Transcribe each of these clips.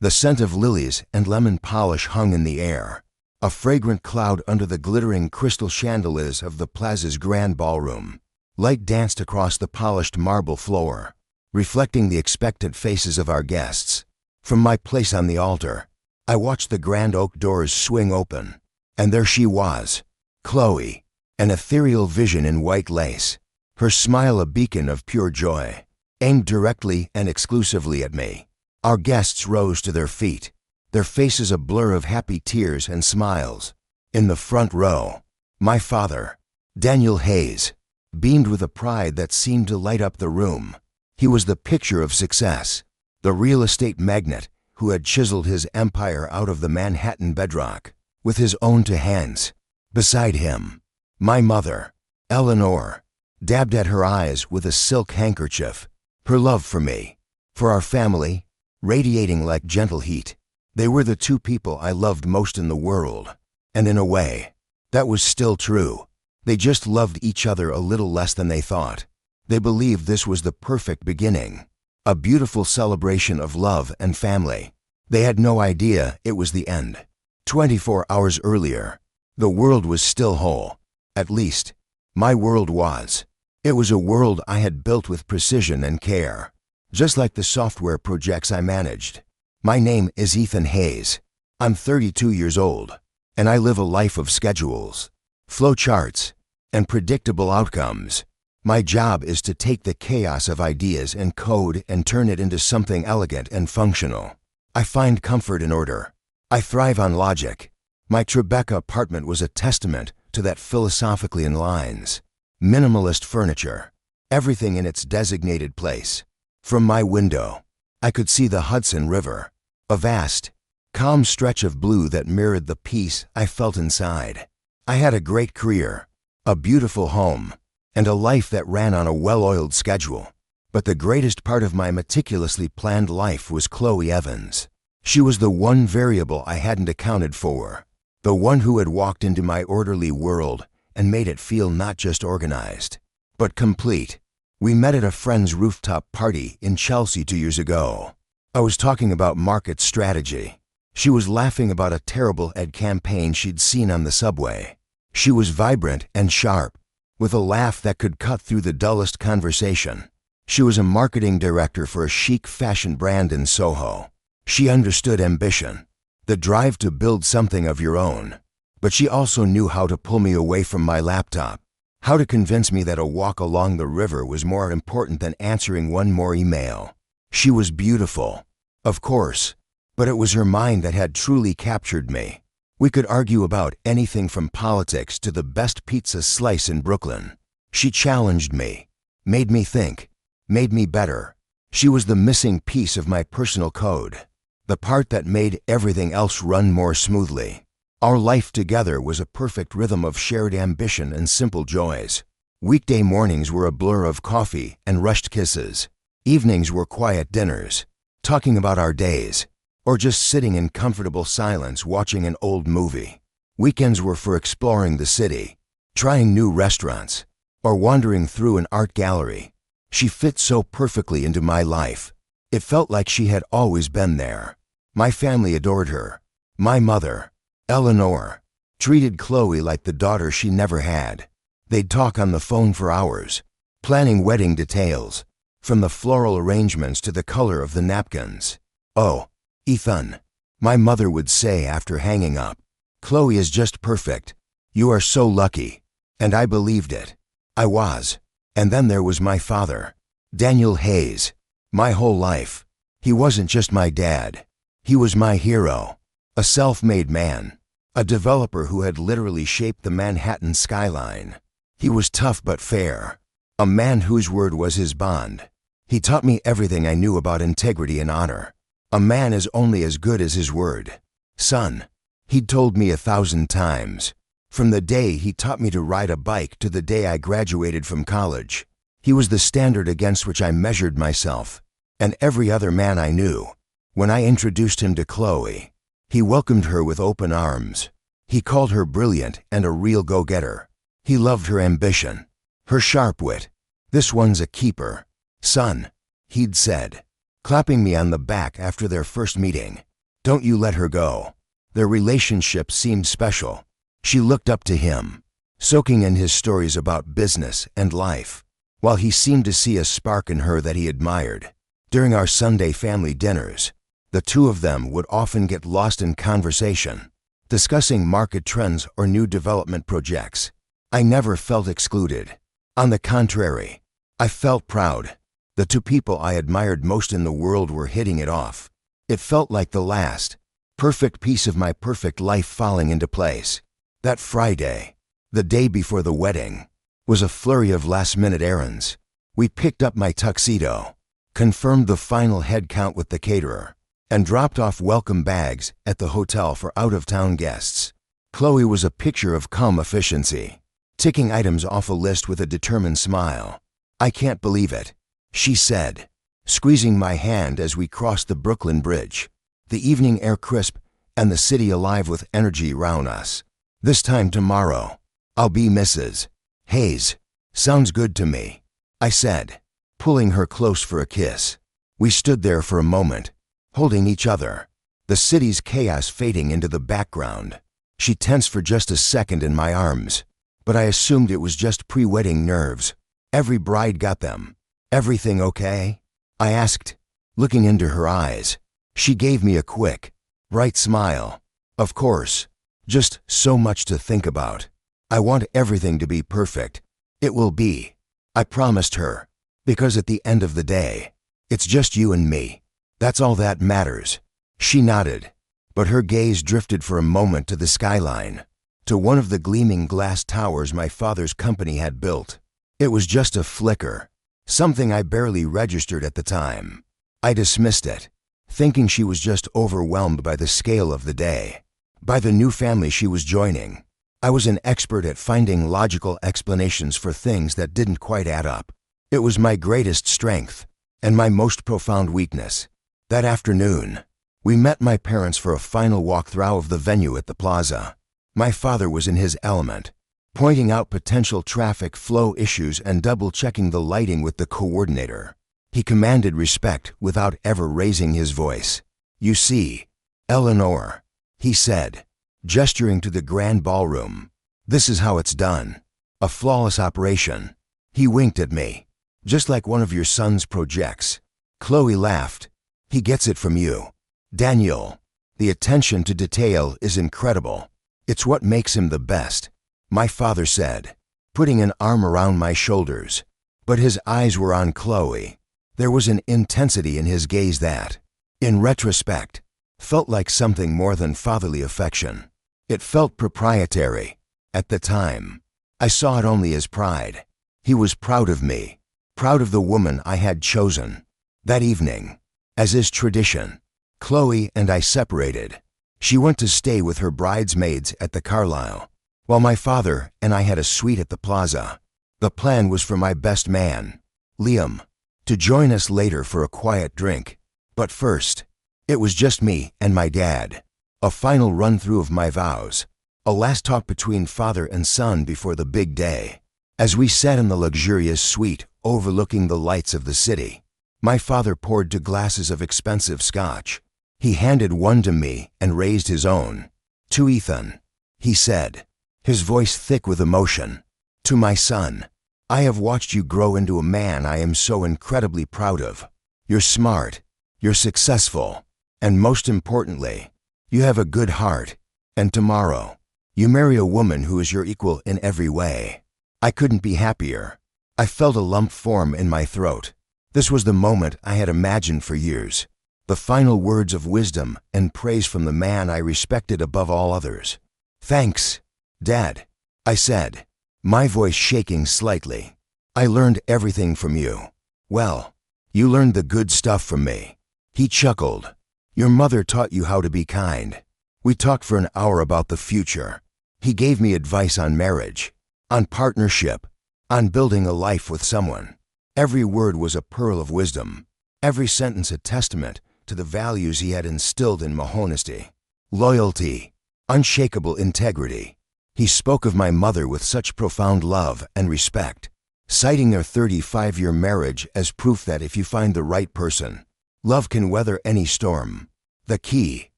The scent of lilies and lemon polish hung in the air, a fragrant cloud under the glittering crystal chandeliers of the plaza's grand ballroom. Light danced across the polished marble floor, reflecting the expectant faces of our guests. From my place on the altar, I watched the grand oak doors swing open, and there she was, Chloe, an ethereal vision in white lace, her smile a beacon of pure joy, aimed directly and exclusively at me. Our guests rose to their feet, their faces a blur of happy tears and smiles. In the front row, my father, Daniel Hayes, beamed with a pride that seemed to light up the room. He was the picture of success, the real estate magnate who had chiseled his empire out of the Manhattan bedrock with his own two hands. Beside him, my mother, Eleanor, dabbed at her eyes with a silk handkerchief, her love for me, for our family, radiating like gentle heat. They were the two people I loved most in the world, and in a way, that was still true. They just loved each other a little less than they thought. They believed this was the perfect beginning, a beautiful celebration of love and family. They had no idea it was the end. 24 hours earlier, the world was still whole. At least, my world was. It was a world I had built with precision and care, just like the software projects I managed. My name is Ethan Hayes. I'm 32 years old, and I live a life of schedules, flowcharts, and predictable outcomes. My job is to take the chaos of ideas and code and turn it into something elegant and functional. I find comfort in order. I thrive on logic. My Tribeca apartment was a testament to that philosophically in lines. Minimalist furniture, everything in its designated place. From my window, I could see the Hudson River, a vast, calm stretch of blue that mirrored the peace I felt inside. I had a great career, a beautiful home, and a life that ran on a well-oiled schedule. But the greatest part of my meticulously planned life was Chloe Evans. She was the one variable I hadn't accounted for, the one who had walked into my orderly world and made it feel not just organized, but complete. We met at a friend's rooftop party in Chelsea 2 years ago. I was talking about market strategy. She was laughing about a terrible ad campaign she'd seen on the subway. She was vibrant and sharp, with a laugh that could cut through the dullest conversation. She was a marketing director for a chic fashion brand in Soho. She understood ambition, the drive to build something of your own. But she also knew how to pull me away from my laptop, how to convince me that a walk along the river was more important than answering one more email. She was beautiful, of course, but it was her mind that had truly captured me. We could argue about anything from politics to the best pizza slice in Brooklyn. She challenged me, made me think, made me better. She was the missing piece of my personal code, the part that made everything else run more smoothly. Our life together was a perfect rhythm of shared ambition and simple joys. Weekday mornings were a blur of coffee and rushed kisses. Evenings were quiet dinners, talking about our days, or just sitting in comfortable silence watching an old movie. Weekends were for exploring the city, trying new restaurants, or wandering through an art gallery. She fit so perfectly into my life. It felt like she had always been there. My family adored her. My mother, Eleanor, treated Chloe like the daughter she never had. They'd talk on the phone for hours, planning wedding details, from the floral arrangements to the color of the napkins. "Oh, Ethan," my mother would say after hanging up, "Chloe is just perfect. You are so lucky." And I believed it. I was. And then there was my father, Daniel Hayes. My whole life, he wasn't just my dad. He was my hero, a self-made man, a developer who had literally shaped the Manhattan skyline. He was tough but fair, a man whose word was his bond. He taught me everything I knew about integrity and honor. A man is only as good as his word. Son, he'd told me 1,000 times. From the day he taught me to ride a bike to the day I graduated from college. He was the standard against which I measured myself, and every other man I knew. When I introduced him to Chloe, he welcomed her with open arms. He called her brilliant and a real go-getter. He loved her ambition, her sharp wit. "This one's a keeper, son," he'd said, clapping me on the back after their first meeting. Don't you let her go." Their relationship seemed special. She looked up to him, soaking in his stories about business and life, while he seemed to see a spark in her that he admired. During our Sunday family dinners, the two of them would often get lost in conversation, discussing market trends or new development projects. I never felt excluded. On the contrary, I felt proud. The two people I admired most in the world were hitting it off. It felt like the last, perfect piece of my perfect life falling into place. That Friday, the day before the wedding, was a flurry of last-minute errands. We picked up my tuxedo, confirmed the final head count with the caterer, and dropped off welcome bags at the hotel for out-of-town guests. Chloe was a picture of calm efficiency, ticking items off a list with a determined smile. "I can't believe it," she said, squeezing my hand as we crossed the Brooklyn Bridge, the evening air crisp and the city alive with energy around us. "This time tomorrow, I'll be Mrs. Hayes." "Sounds good to me," I said, pulling her close for a kiss. We stood there for a moment, holding each other, the city's chaos fading into the background. She tensed for just a second in my arms, but I assumed it was just pre-wedding nerves. "Every bride got them. Everything okay?" I asked, looking into her eyes. She gave me a quick, bright smile. "Of course. Just so much to think about. I want everything to be perfect." "It will be," I promised her, "because at the end of the day, it's just you and me. That's all that matters." She nodded, but her gaze drifted for a moment to the skyline, to one of the gleaming glass towers my father's company had built. It was just a flicker, something I barely registered at the time. I dismissed it, thinking she was just overwhelmed by the scale of the day, by the new family she was joining. I was an expert at finding logical explanations for things that didn't quite add up. It was my greatest strength and my most profound weakness. That afternoon, we met my parents for a final walkthrough of the venue at the plaza. My father was in his element, pointing out potential traffic flow issues and double-checking the lighting with the coordinator. He commanded respect without ever raising his voice. "You see, Eleanor," he said, gesturing to the grand ballroom, "this is how it's done. A flawless operation." He winked at me. "Just like one of your son's projects." Chloe laughed. "He gets it from you, Daniel. The attention to detail is incredible. It's what makes him the best," my father said, putting an arm around my shoulders. But his eyes were on Chloe. There was an intensity in his gaze that, in retrospect, felt like something more than fatherly affection. It felt proprietary. At the time, I saw it only as pride. He was proud of me, proud of the woman I had chosen. That evening, as is tradition, Chloe and I separated. She went to stay with her bridesmaids at the Carlisle, while my father and I had a suite at the plaza. The plan was for my best man, Liam, to join us later for a quiet drink. But first, it was just me and my dad. A final run-through of my vows, a last talk between father and son before the big day. As we sat in the luxurious suite overlooking the lights of the city, my father poured two glasses of expensive scotch. He handed one to me and raised his own. "To Ethan," he said, his voice thick with emotion. "To my son, I have watched you grow into a man I am so incredibly proud of. You're smart, you're successful, and most importantly, you have a good heart. And tomorrow, you marry a woman who is your equal in every way." I couldn't be happier. I felt a lump form in my throat. This was the moment I had imagined for years. The final words of wisdom and praise from the man I respected above all others. "Thanks, Dad," I said, my voice shaking slightly. "I learned everything from you." "Well, you learned the good stuff from me." He chuckled. "Your mother taught you how to be kind." We talked for an hour about the future. He gave me advice on marriage, on partnership, on building a life with someone. Every word was a pearl of wisdom, every sentence a testament to the values he had instilled in me: honesty, loyalty, unshakable integrity. He spoke of my mother with such profound love and respect, citing their 35-year marriage as proof that if you find the right person, love can weather any storm. The key,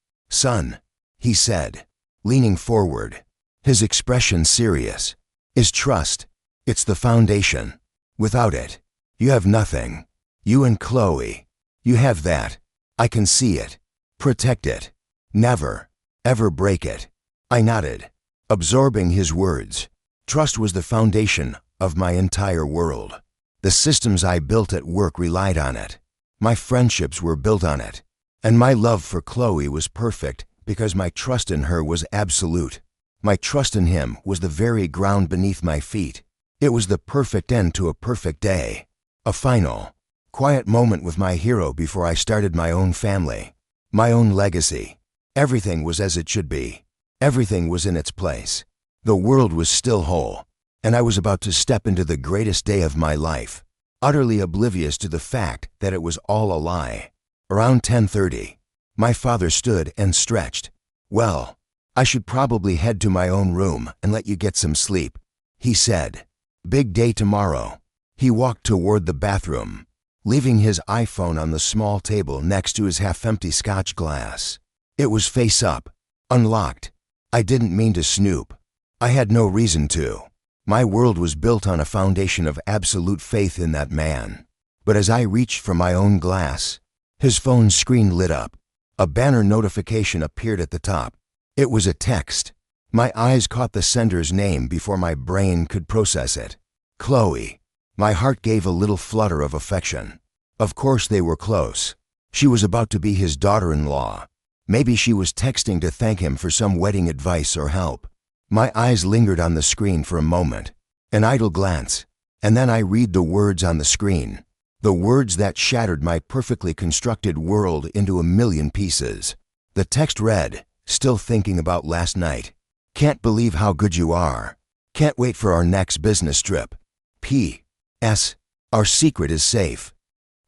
Son, he said, leaning forward, his expression serious, is trust. It's the foundation. Without it, you have nothing. You and Chloe, you have that. I can see it. Protect it. Never, ever break it. I nodded, absorbing his words. Trust was the foundation of my entire world. The systems I built at work relied on it. My friendships were built on it. And my love for Chloe was perfect because my trust in her was absolute. My trust in him was the very ground beneath my feet. It was the perfect end to a perfect day. A final, quiet moment with my hero before I started my own family, my own legacy. Everything was as it should be. Everything was in its place. The world was still whole, and I was about to step into the greatest day of my life, utterly oblivious to the fact that it was all a lie. Around 10:30, my father stood and stretched. Well, I should probably head to my own room and let you get some sleep, he said. Big day tomorrow. He walked toward the bathroom, leaving his iPhone on the small table next to his half-empty scotch glass. It was face up, unlocked. I didn't mean to snoop. I had no reason to. My world was built on a foundation of absolute faith in that man. But as I reached for my own glass, his phone screen lit up. A banner notification appeared at the top. It was a text. My eyes caught the sender's name before my brain could process it. Chloe. My heart gave a little flutter of affection. Of course they were close. She was about to be his daughter-in-law. Maybe she was texting to thank him for some wedding advice or help. My eyes lingered on the screen for a moment, an idle glance, and then I read the words on the screen. The words that shattered my perfectly constructed world into a million pieces. The text read, "Still thinking about last night. Can't believe how good you are. Can't wait for our next business trip. P.S. Our secret is safe."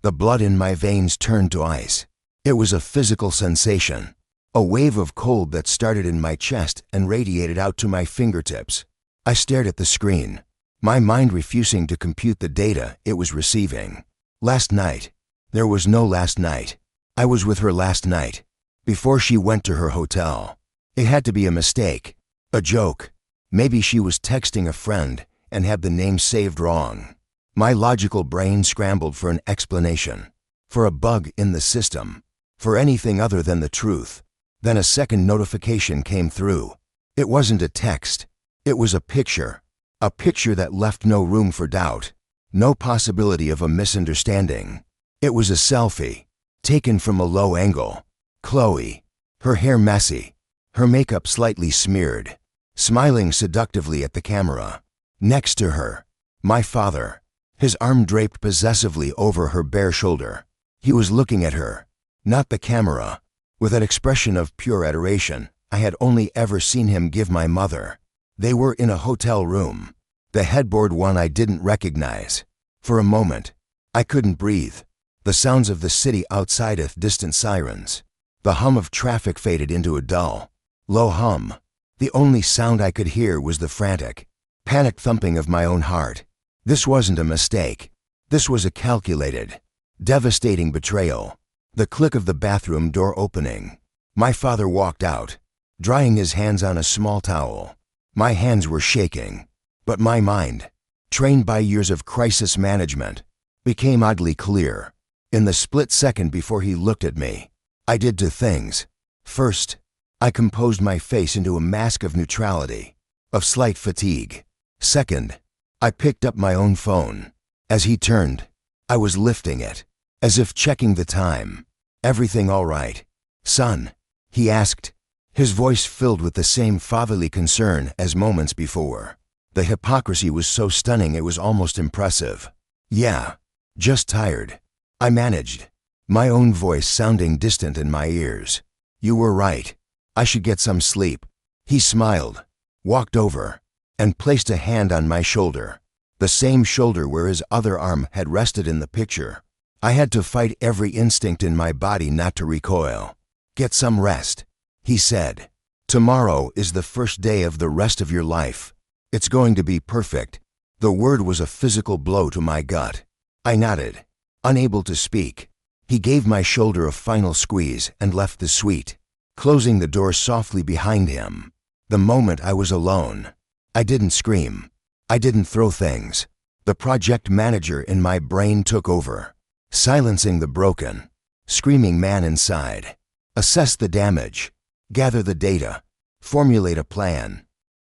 The blood in my veins turned to ice. It was a physical sensation, a wave of cold that started in my chest and radiated out to my fingertips. I stared at the screen, my mind refusing to compute the data it was receiving. Last night. There was no last night. I was with her last night, before she went to her hotel. It had to be a mistake, a joke. Maybe she was texting a friend and had the name saved wrong. My logical brain scrambled for an explanation, for a bug in the system, for anything other than the truth. Then a second notification came through. It wasn't a text. It was a picture that left no room for doubt, no possibility of a misunderstanding. It was a selfie, taken from a low angle. Chloe, her hair messy, her makeup slightly smeared, smiling seductively at the camera. Next to her, my father, his arm draped possessively over her bare shoulder. He was looking at her, not the camera, with an expression of pure adoration I had only ever seen him give my mother. They were in a hotel room, the headboard one I didn't recognize. For a moment, I couldn't breathe. The sounds of the city outside with distant sirens. The hum of traffic faded into a dull, low hum. The only sound I could hear was the frantic, panicked thumping of my own heart. This wasn't a mistake. This was a calculated, devastating betrayal. The click of the bathroom door opening. My father walked out, drying his hands on a small towel. My hands were shaking, but my mind, trained by years of crisis management, became oddly clear. In the split second before he looked at me, I did two things. First, I composed my face into a mask of neutrality, of slight fatigue. Second, I picked up my own phone. As he turned, I was lifting it, as if checking the time. "Everything all right, son?" he asked, his voice filled with the same fatherly concern as moments before. The hypocrisy was so stunning it was almost impressive. "Yeah, just tired," I managed, my own voice sounding distant in my ears. "You were right. I should get some sleep." He smiled, walked over, and placed a hand on my shoulder, the same shoulder where his other arm had rested in the picture. I had to fight every instinct in my body not to recoil. "Get some rest," he said. "Tomorrow is the first day of the rest of your life. It's going to be perfect." The word was a physical blow to my gut. I nodded, unable to speak. He gave my shoulder a final squeeze and left the suite. closing the door softly behind him. The moment I was alone, I didn't scream. I didn't throw things. The project manager in my brain took over, silencing the broken, screaming man inside. Assess the damage, gather the data, formulate a plan.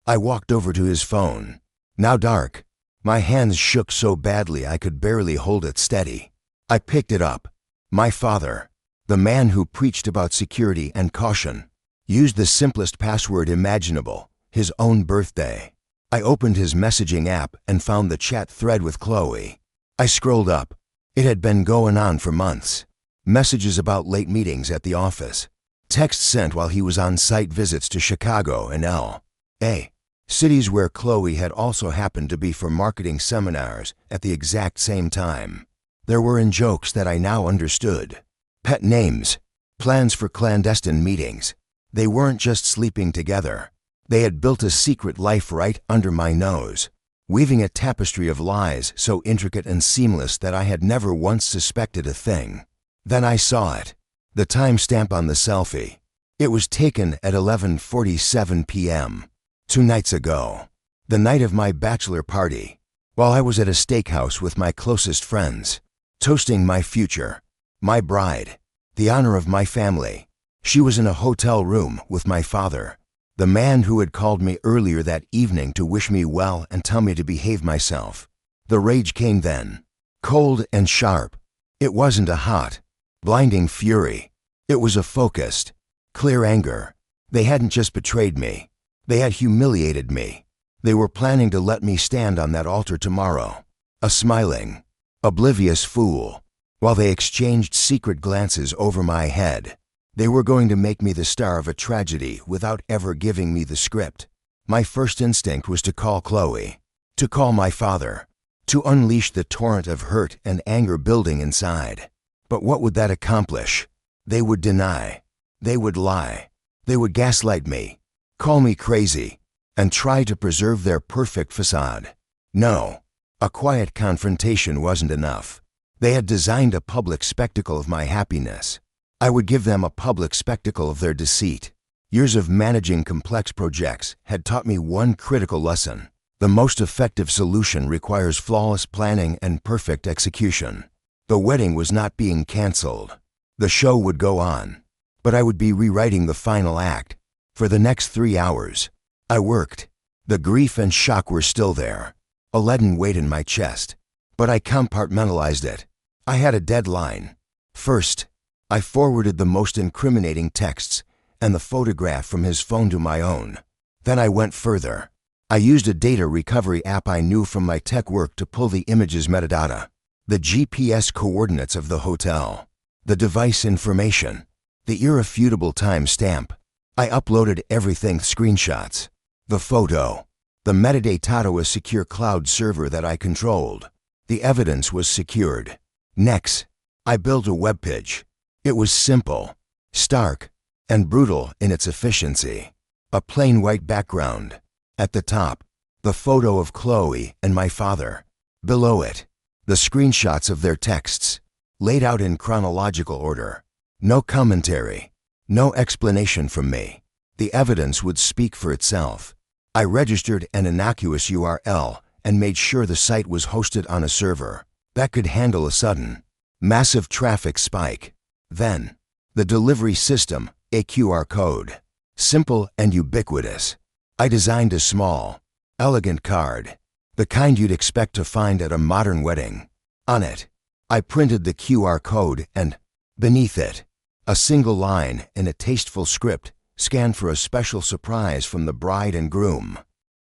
I walked over to his phone, now dark. My hands shook so badly I could barely hold it steady. I picked it up. My father, the man who preached about security and caution, used the simplest password imaginable, his own birthday. I opened his messaging app and found the chat thread with Chloe. I scrolled up. It had been going on for months. Messages about late meetings at the office. Texts sent while he was on site visits to Chicago and L.A., cities where Chloe had also happened to be for marketing seminars at the exact same time. There were in jokes that I now understood. Pet names, plans for clandestine meetings. They weren't just sleeping together. They had built a secret life right under my nose, weaving a tapestry of lies so intricate and seamless that I had never once suspected a thing. Then I saw it. The timestamp on the selfie. It was taken at 11:47 p.m. 2 nights ago, the night of my bachelor party, while I was at a steakhouse with my closest friends, toasting my future, my bride, the honor of my family. She was in a hotel room with my father, the man who had called me earlier that evening to wish me well and tell me to behave myself. The rage came then, cold and sharp. It wasn't a hot, blinding fury. It was a focused, clear anger. They hadn't just betrayed me. They had humiliated me. They were planning to let me stand on that altar tomorrow, a smiling, oblivious fool, while they exchanged secret glances over my head. They were going to make me the star of a tragedy without ever giving me the script. My first instinct was to call Chloe, to call my father, to unleash the torrent of hurt and anger building inside. But what would that accomplish? They would deny. They would lie. They would gaslight me, call me crazy, and try to preserve their perfect facade. No, a quiet confrontation wasn't enough. They had designed a public spectacle of my happiness. I would give them a public spectacle of their deceit. Years of managing complex projects had taught me one critical lesson. The most effective solution requires flawless planning and perfect execution. The wedding was not being canceled. The show would go on, but I would be rewriting the final act. For the next 3 hours, I worked. The grief and shock were still there, a leaden weight in my chest, but I compartmentalized it. I had a deadline. First, I forwarded the most incriminating texts and the photograph from his phone to my own. Then I went further. I used a data recovery app I knew from my tech work to pull the image's metadata, the GPS coordinates of the hotel, the device information, the irrefutable timestamp. I uploaded everything: screenshots, the photo, the metadata to a secure cloud server that I controlled. The evidence was secured. Next, I built a web page. It was simple, stark, and brutal in its efficiency. A plain white background. At the top, the photo of Chloe and my father. Below it, the screenshots of their texts, laid out in chronological order. No commentary, no explanation from me. The evidence would speak for itself. I registered an innocuous URL and made sure the site was hosted on a server that could handle a sudden, massive traffic spike. Then, the delivery system, a QR code. Simple and ubiquitous. I designed a small, elegant card, the kind you'd expect to find at a modern wedding. On it, I printed the QR code and, beneath it, a single line in a tasteful script scanned for a special surprise from the bride and groom.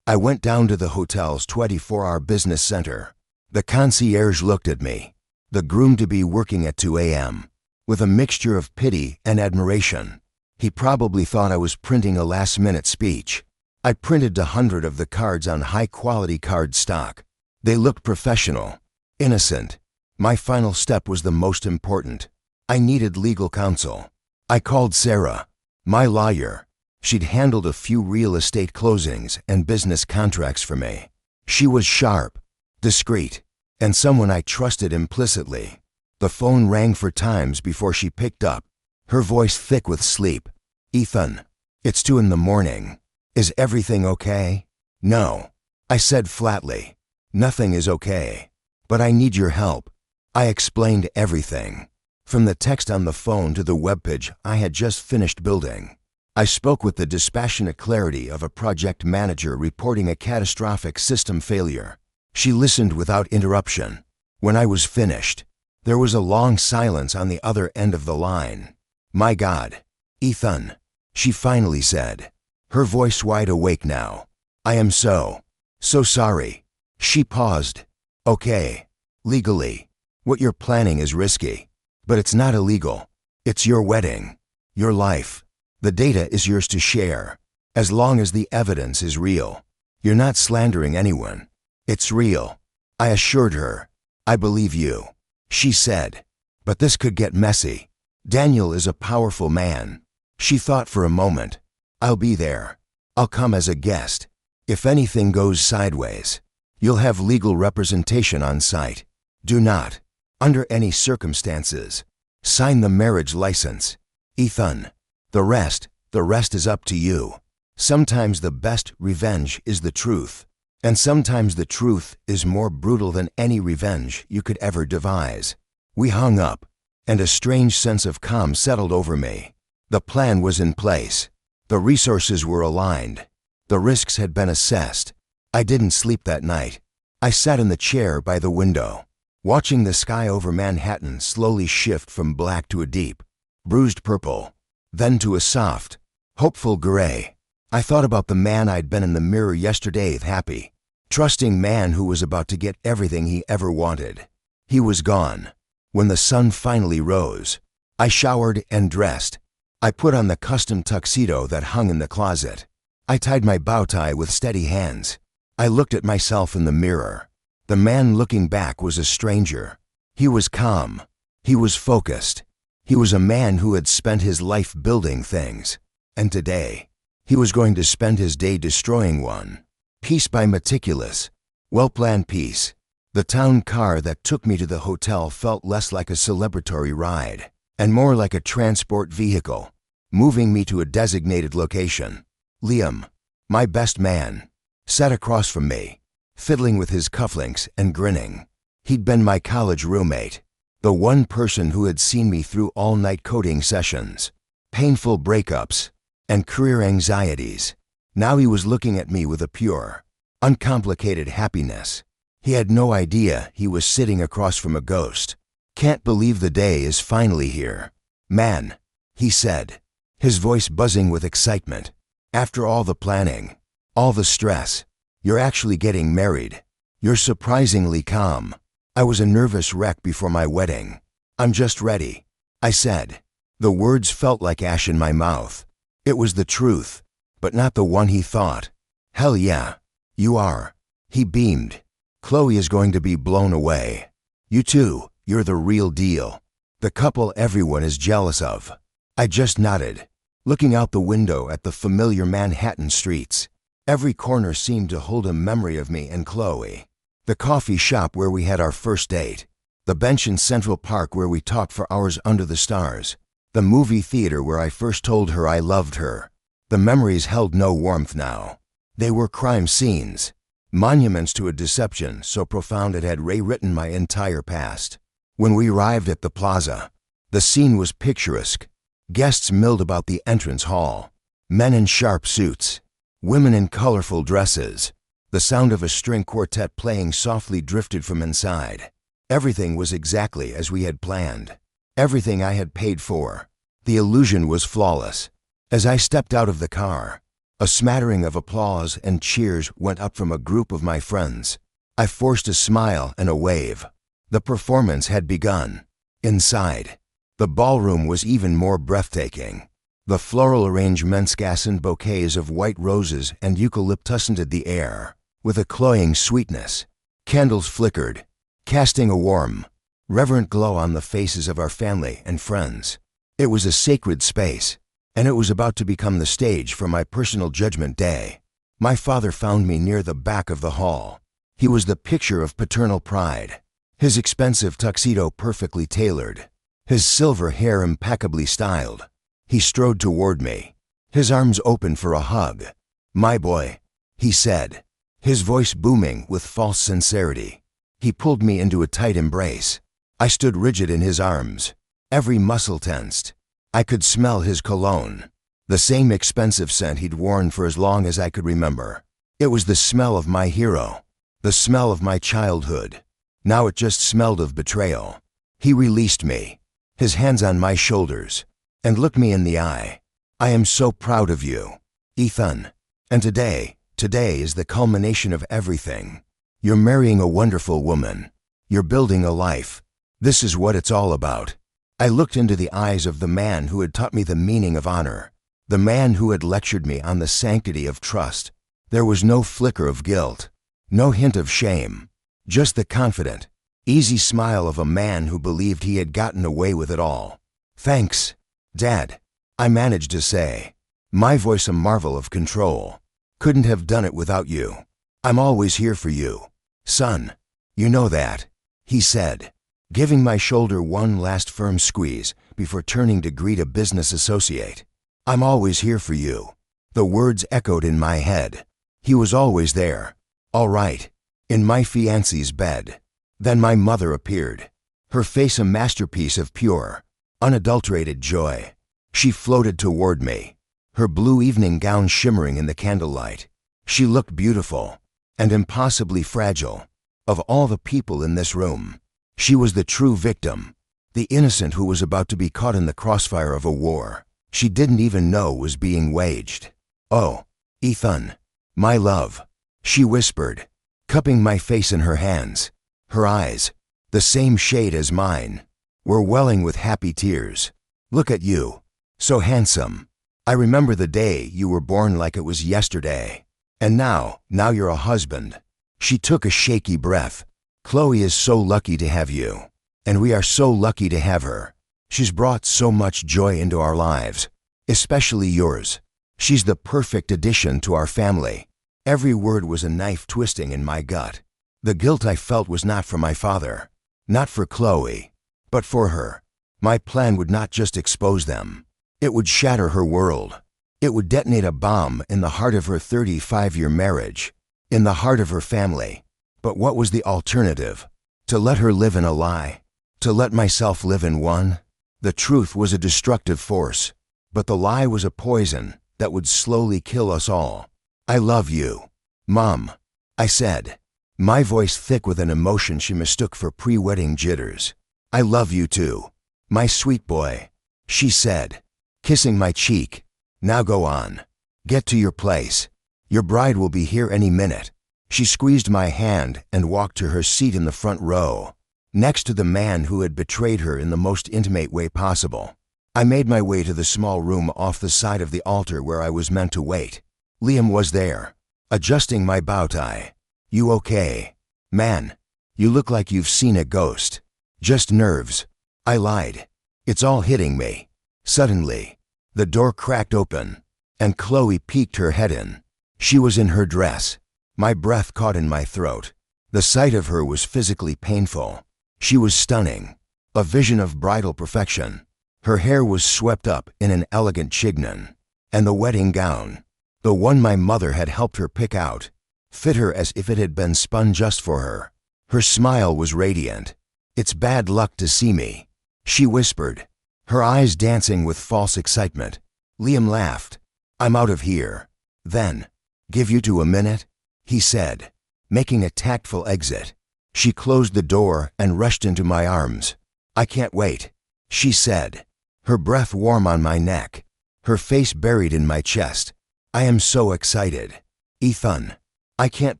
I went down to the hotel's 24-hour business center. The concierge looked at me, the groom-to-be working at 2 a.m., with a mixture of pity and admiration. He probably thought I was printing a last-minute speech. I printed 100 of the cards on high-quality card stock. They looked professional, innocent. My final step was the most important. I needed legal counsel. I called Sarah, my lawyer. She'd handled a few real estate closings and business contracts for me. She was sharp, discreet, and someone I trusted implicitly. The phone rang for times before she picked up, her voice thick with sleep. Ethan, it's 2 in the morning. Is everything okay? No, I said flatly. Nothing is okay. But I need your help. I explained everything. From the text on the phone to the webpage I had just finished building. I spoke with the dispassionate clarity of a project manager reporting a catastrophic system failure. She listened without interruption. When I was finished, there was a long silence on the other end of the line. My God, Ethan, she finally said, her voice wide awake now. I am so sorry. She paused. Okay, legally, what you're planning is risky, but it's not illegal. It's your wedding, your life. The data is yours to share, as long as the evidence is real. You're not slandering anyone. It's real. I assured her. I believe you. She said, but this could get messy. Daniel is a powerful man. She thought for a moment. I'll be there. I'll come as a guest. If anything goes sideways, you'll have legal representation on site. Do not, under any circumstances, sign the marriage license. Ethan, the rest is up to you. Sometimes the best revenge is the truth, and sometimes the truth is more brutal than any revenge you could ever devise. We hung up, and a strange sense of calm settled over me. The plan was in place. The resources were aligned. The risks had been assessed. I didn't sleep that night. I sat in the chair by the window, watching the sky over Manhattan slowly shift from black to a deep, bruised purple, then to a soft, hopeful gray. I thought about the man I'd been in the mirror yesterday, happy, trusting man who was about to get everything he ever wanted. He was gone. When the sun finally rose, I showered and dressed. I put on the custom tuxedo that hung in the closet. I tied my bow tie with steady hands. I looked at myself in the mirror. The man looking back was a stranger. He was calm. He was focused. He was a man who had spent his life building things. And today, he was going to spend his day destroying one. Piece by meticulous, well-planned piece. The town car that took me to the hotel felt less like a celebratory ride, and more like a transport vehicle, moving me to a designated location. Liam, my best man, sat across from me, fiddling with his cufflinks and grinning. He'd been my college roommate, the one person who had seen me through all-night coding sessions, painful breakups, and career anxieties. Now he was looking at me with a pure, uncomplicated happiness. He had no idea he was sitting across from a ghost. Can't believe the day is finally here. Man, he said, his voice buzzing with excitement. After all the planning, all the stress, you're actually getting married. You're surprisingly calm. I was a nervous wreck before my wedding. I'm just ready, I said. The words felt like ash in my mouth. It was the truth, but not the one he thought. Hell yeah, you are. He beamed. Chloe is going to be blown away. You too, you're the real deal. The couple everyone is jealous of. I just nodded, looking out the window at the familiar Manhattan streets. Every corner seemed to hold a memory of me and Chloe. The coffee shop where we had our first date. The bench in Central Park where we talked for hours under the stars. The movie theater where I first told her I loved her. The memories held no warmth now. They were crime scenes, monuments to a deception so profound it had rewritten my entire past. When we arrived at the plaza, the scene was picturesque. Guests milled about the entrance hall. Men in sharp suits, women in colorful dresses. The sound of a string quartet playing softly drifted from inside. Everything was exactly as we had planned. Everything I had paid for. The illusion was flawless. As I stepped out of the car, a smattering of applause and cheers went up from a group of my friends. I forced a smile and a wave. The performance had begun. Inside, the ballroom was even more breathtaking. The floral arrangements fastened bouquets of white roses and eucalyptus scented the air with a cloying sweetness. Candles flickered, casting a warm, reverent glow on the faces of our family and friends. It was a sacred space, and it was about to become the stage for my personal judgment day. My father found me near the back of the hall. He was the picture of paternal pride, his expensive tuxedo perfectly tailored, his silver hair impeccably styled. He strode toward me, his arms open for a hug. "My boy," he said, his voice booming with false sincerity. He pulled me into a tight embrace. I stood rigid in his arms, every muscle tensed. I could smell his cologne, the same expensive scent he'd worn for as long as I could remember. It was the smell of my hero, the smell of my childhood. Now it just smelled of betrayal. He released me, his hands on my shoulders, and looked me in the eye. "I am so proud of you, Ethan. And today is the culmination of everything. You're marrying a wonderful woman. You're building a life. This is what it's all about." I looked into the eyes of the man who had taught me the meaning of honor, the man who had lectured me on the sanctity of trust. There was no flicker of guilt, no hint of shame, just the confident, easy smile of a man who believed he had gotten away with it all. "Thanks, Dad," I managed to say, my voice a marvel of control. "Couldn't have done it without you. I'm always here for you, son. You know that," he said, giving my shoulder one last firm squeeze before turning to greet a business associate. "I'm always here for you." The words echoed in my head. He was always there, all right, in my fiancée's bed. Then my mother appeared, her face a masterpiece of pure, unadulterated joy. She floated toward me, her blue evening gown shimmering in the candlelight. She looked beautiful and impossibly fragile. Of all the people in this room, she was the true victim, the innocent who was about to be caught in the crossfire of a war she didn't even know was being waged. "Oh, Ethan, my love," she whispered, cupping my face in her hands. Her eyes, the same shade as mine, were welling with happy tears. "Look at you, so handsome. I remember the day you were born like it was yesterday. And now you're a husband." She took a shaky breath. "Chloe is so lucky to have you, and we are so lucky to have her. She's brought so much joy into our lives, especially yours. She's the perfect addition to our family." Every word was a knife twisting in my gut. The guilt I felt was not for my father, not for Chloe, but for her. My plan would not just expose them. It would shatter her world. It would detonate a bomb in the heart of her 35-year marriage, in the heart of her family. But what was the alternative? To let her live in a lie? To let myself live in one? The truth was a destructive force, but the lie was a poison that would slowly kill us all. "I love you, Mom," I said, my voice thick with an emotion she mistook for pre-wedding jitters. "I love you too, my sweet boy," she said, kissing my cheek. "Now go on. Get to your place. Your bride will be here any minute." She squeezed my hand and walked to her seat in the front row, next to the man who had betrayed her in the most intimate way possible. I made my way to the small room off the side of the altar where I was meant to wait. Liam was there, adjusting my bow tie. "You okay? Man, you look like you've seen a ghost." "Just nerves," I lied. "It's all hitting me." Suddenly, the door cracked open, and Chloe peeked her head in. She was in her dress. My breath caught in my throat. The sight of her was physically painful. She was stunning, a vision of bridal perfection. Her hair was swept up in an elegant chignon, and the wedding gown, the one my mother had helped her pick out, fit her as if it had been spun just for her. Her smile was radiant. "It's bad luck to see me," she whispered, her eyes dancing with false excitement. Liam laughed. "I'm out of here." "Then, give you 2 minutes," he said, making a tactful exit. She closed the door and rushed into my arms. "I can't wait," she said, her breath warm on my neck, her face buried in my chest. "I am so excited. Ethan, I can't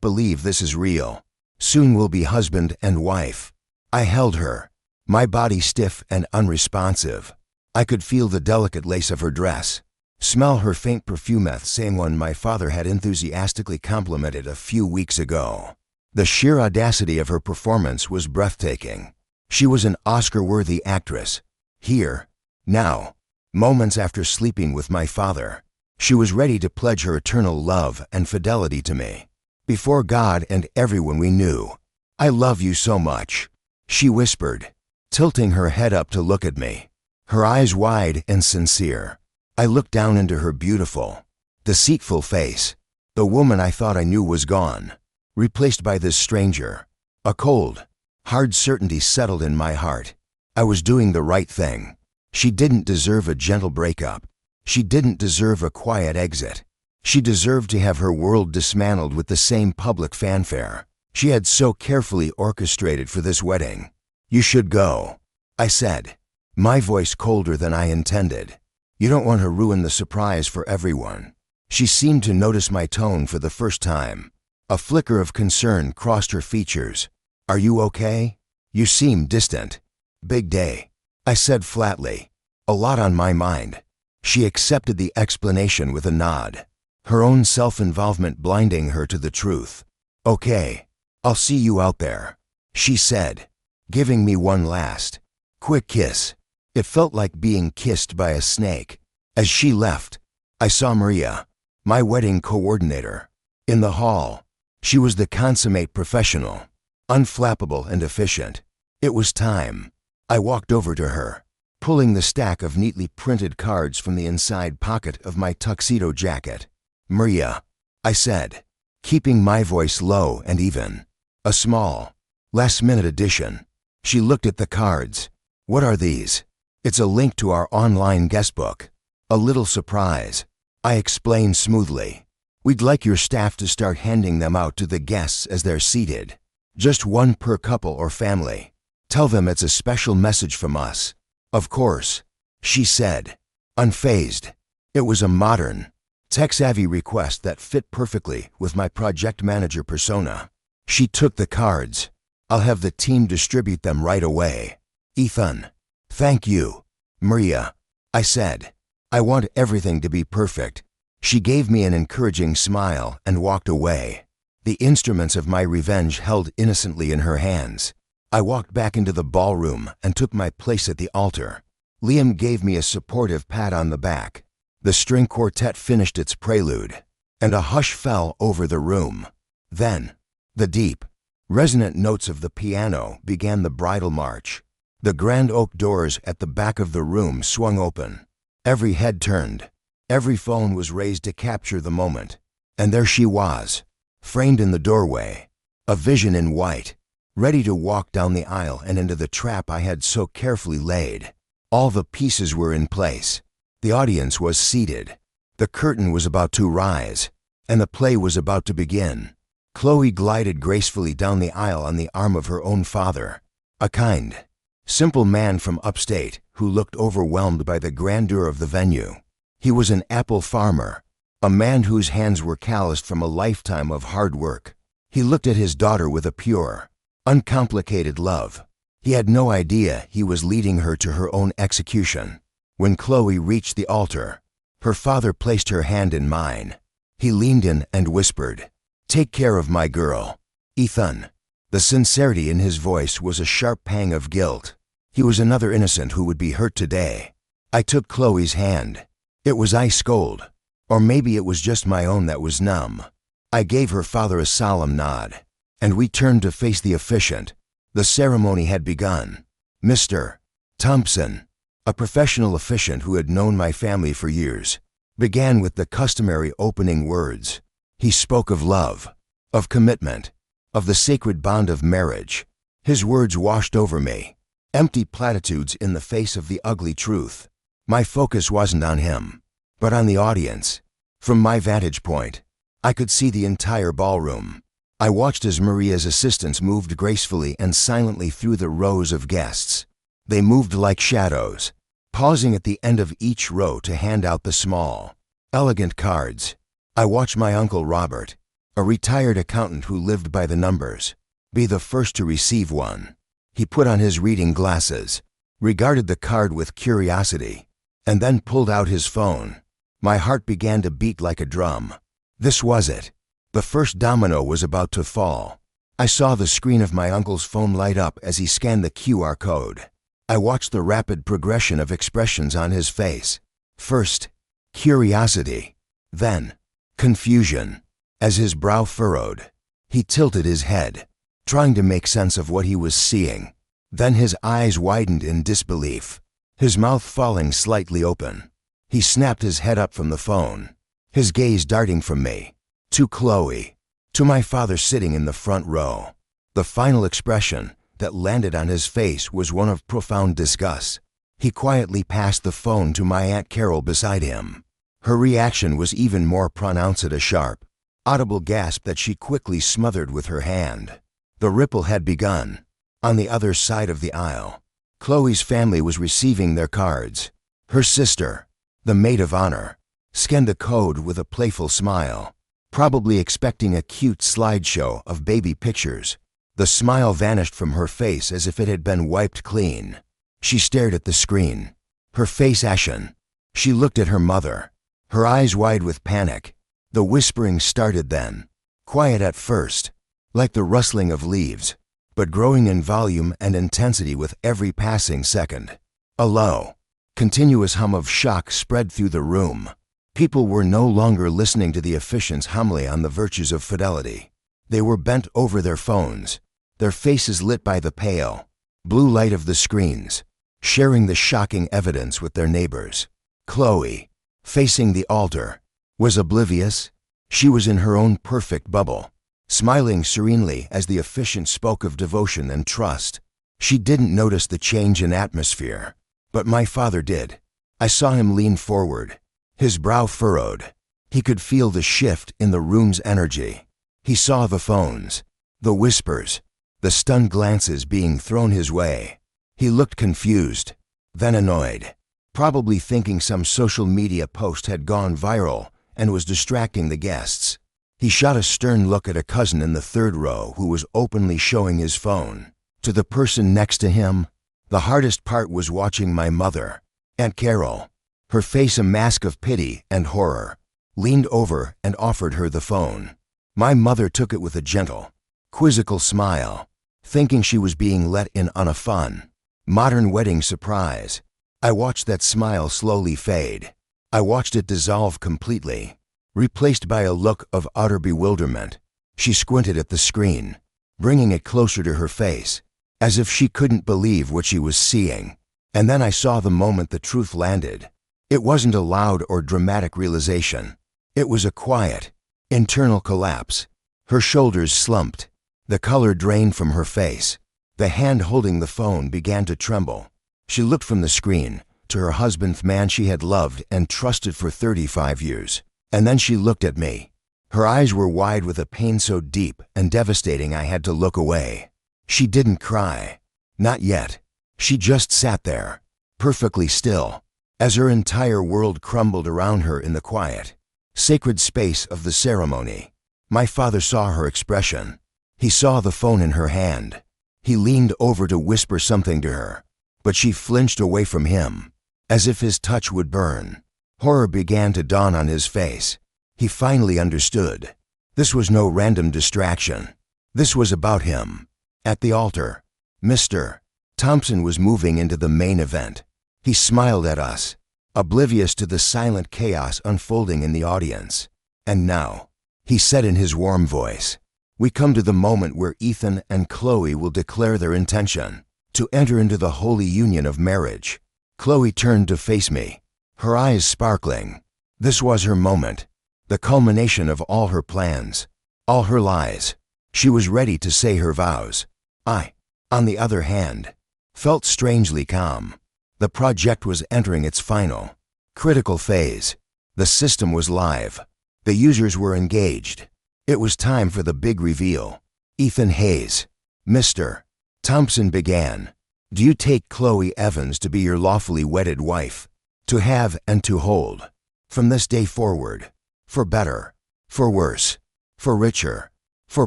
believe this is real. Soon we'll be husband and wife." I held her, my body stiff and unresponsive. I could feel the delicate lace of her dress, smell her faint perfume, the same one my father had enthusiastically complimented a few weeks ago. The sheer audacity of her performance was breathtaking. She was an Oscar-worthy actress. Here, now, moments after sleeping with my father, she was ready to pledge her eternal love and fidelity to me. "Before God and everyone we knew, I love you so much," she whispered, tilting her head up to look at me, her eyes wide and sincere. I looked down into her beautiful, deceitful face. The woman I thought I knew was gone, replaced by this stranger. A cold, hard certainty settled in my heart. I was doing the right thing. She didn't deserve a gentle breakup. She didn't deserve a quiet exit. She deserved to have her world dismantled with the same public fanfare she had so carefully orchestrated for this wedding. "You should go," I said, my voice colder than I intended. "You don't want to ruin the surprise for everyone." She seemed to notice my tone for the first time. A flicker of concern crossed her features. "Are you okay? You seem distant." "Big day," I said flatly. "A lot on my mind." She accepted the explanation with a nod, her own self-involvement blinding her to the truth. "Okay, I'll see you out there," she said, giving me one last, quick kiss. It felt like being kissed by a snake. As she left, I saw Maria, my wedding coordinator, in the hall. She was the consummate professional, unflappable and efficient. It was time. I walked over to her, pulling the stack of neatly printed cards from the inside pocket of my tuxedo jacket. "Maria," I said, keeping my voice low and even. "A small, last-minute addition." She looked at the cards. "What are these?" "It's a link to our online guestbook. A little surprise," I explained smoothly. "We'd like your staff to start handing them out to the guests as they're seated. Just one per couple or family. Tell them it's a special message from us." "Of course," she said, unfazed. It was a modern, tech-savvy request that fit perfectly with my project manager persona. She took the cards. "I'll have the team distribute them right away." "Ethan." "Thank you, Maria," I said. "I want everything to be perfect." She gave me an encouraging smile and walked away, the instruments of my revenge held innocently in her hands. I walked back into the ballroom and took my place at the altar. Liam gave me a supportive pat on the back. The string quartet finished its prelude, and a hush fell over the room. Then, the deep, resonant notes of the piano began the bridal march. The grand oak doors at the back of the room swung open. Every head turned. Every phone was raised to capture the moment. And there she was, framed in the doorway, a vision in white, ready to walk down the aisle and into the trap I had so carefully laid. All the pieces were in place. The audience was seated. The curtain was about to rise, and the play was about to begin. Chloe glided gracefully down the aisle on the arm of her own father, a kind, simple man from upstate who looked overwhelmed by the grandeur of the venue. He was an apple farmer, a man whose hands were calloused from a lifetime of hard work. He looked at his daughter with a pure, uncomplicated love. He had no idea he was leading her to her own execution. When Chloe reached the altar, her father placed her hand in mine. He leaned in and whispered, "Take care of my girl, Ethan." The sincerity in his voice was a sharp pang of guilt. He was another innocent who would be hurt today. I took Chloe's hand. It was ice cold, or maybe it was just my own that was numb. I gave her father a solemn nod, and we turned to face the officiant. The ceremony had begun. Mr. Thompson, a professional officiant who had known my family for years, began with the customary opening words. He spoke of love, of commitment, of the sacred bond of marriage. His words washed over me, empty platitudes in the face of the ugly truth. My focus wasn't on him, but on the audience. From my vantage point, I could see the entire ballroom. I watched as Maria's assistants moved gracefully and silently through the rows of guests. They moved like shadows, pausing at the end of each row to hand out the small, elegant cards. I watched my Uncle Robert, a retired accountant who lived by the numbers, be the first to receive one. He put on his reading glasses, regarded the card with curiosity, and then pulled out his phone. My heart began to beat like a drum. This was it. The first domino was about to fall. I saw the screen of my uncle's phone light up as he scanned the QR code. I watched the rapid progression of expressions on his face. First, curiosity. Then, confusion. As his brow furrowed, he tilted his head, trying to make sense of what he was seeing. Then his eyes widened in disbelief, his mouth falling slightly open. He snapped his head up from the phone, his gaze darting from me to Chloe, to my father sitting in the front row. The final expression that landed on his face was one of profound disgust. He quietly passed the phone to my Aunt Carol beside him. Her reaction was even more pronounced, a sharp, audible gasp that she quickly smothered with her hand. The ripple had begun. On the other side of the aisle, Chloe's family was receiving their cards. Her sister, the maid of honor, scanned the code with a playful smile, probably expecting a cute slideshow of baby pictures. The smile vanished from her face as if it had been wiped clean. She stared at the screen, her face ashen. She looked at her mother, her eyes wide with panic. The whispering started then, quiet at first, like the rustling of leaves, but growing in volume and intensity with every passing second. A low, continuous hum of shock spread through the room. People were no longer listening to the officiant's homily on the virtues of fidelity. They were bent over their phones, their faces lit by the pale, blue light of the screens, sharing the shocking evidence with their neighbors. Chloe, facing the altar, was oblivious. She was in her own perfect bubble, smiling serenely as the officiant spoke of devotion and trust. She didn't notice the change in atmosphere, but my father did. I saw him lean forward, his brow furrowed. He could feel the shift in the room's energy. He saw the phones, the whispers, the stunned glances being thrown his way. He looked confused, then annoyed, probably thinking some social media post had gone viral and was distracting the guests. He shot a stern look at a cousin in the third row who was openly showing his phone. To the person next to him, the hardest part was watching my mother, Aunt Carol, her face a mask of pity and horror, leaned over and offered her the phone. My mother took it with a gentle, quizzical smile, thinking she was being let in on a fun, modern wedding surprise. I watched that smile slowly fade. I watched it dissolve completely, replaced by a look of utter bewilderment. She squinted at the screen, bringing it closer to her face, as if she couldn't believe what she was seeing. And then I saw the moment the truth landed. It wasn't a loud or dramatic realization. It was a quiet, internal collapse. Her shoulders slumped. The color drained from her face. The hand holding the phone began to tremble. She looked from the screen to her husband, the man she had loved and trusted for 35 years. And then she looked at me. Her eyes were wide with a pain so deep and devastating I had to look away. She didn't cry. Not yet. She just sat there, perfectly still, as her entire world crumbled around her in the quiet, sacred space of the ceremony. My father saw her expression. He saw the phone in her hand. He leaned over to whisper something to her, but she flinched away from him, as if his touch would burn. Horror began to dawn on his face. He finally understood. This was no random distraction. This was about him. At the altar, Mr. Thompson was moving into the main event. He smiled at us, oblivious to the silent chaos unfolding in the audience. And now, he said in his warm voice, we come to the moment where Ethan and Chloe will declare their intention to enter into the holy union of marriage. Chloe turned to face me, her eyes sparkling. This was her moment, the culmination of all her plans, all her lies. She was ready to say her vows. I, on the other hand, felt strangely calm. The project was entering its final, critical phase. The system was live. The users were engaged. It was time for the big reveal. Ethan Hayes, Mr. Thompson began. Do you take Chloe Evans to be your lawfully wedded wife, to have and to hold, from this day forward, for better, for worse, for richer, for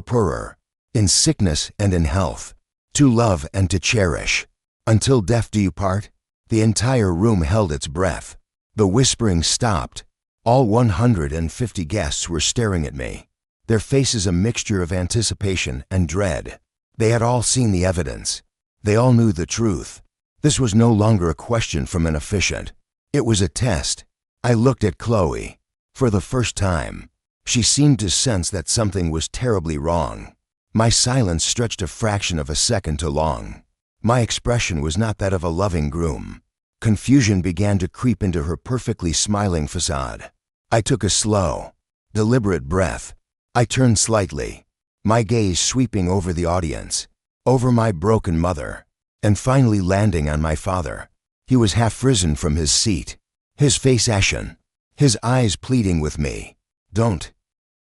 poorer, in sickness and in health, to love and to cherish, until death do you part? The entire room held its breath. The whispering stopped. All 150 guests were staring at me, their faces a mixture of anticipation and dread. They had all seen the evidence. They all knew the truth. This was no longer a question from an officiant. It was a test. I looked at Chloe. For the first time, she seemed to sense that something was terribly wrong. My silence stretched a fraction of a second too long. My expression was not that of a loving groom, Confusion began to creep into her perfectly smiling facade. I took a slow, deliberate breath. I turned slightly, my gaze sweeping over the audience, over my broken mother, and finally landing on my father. He was half risen from his seat, his face ashen, his eyes pleading with me. Don't.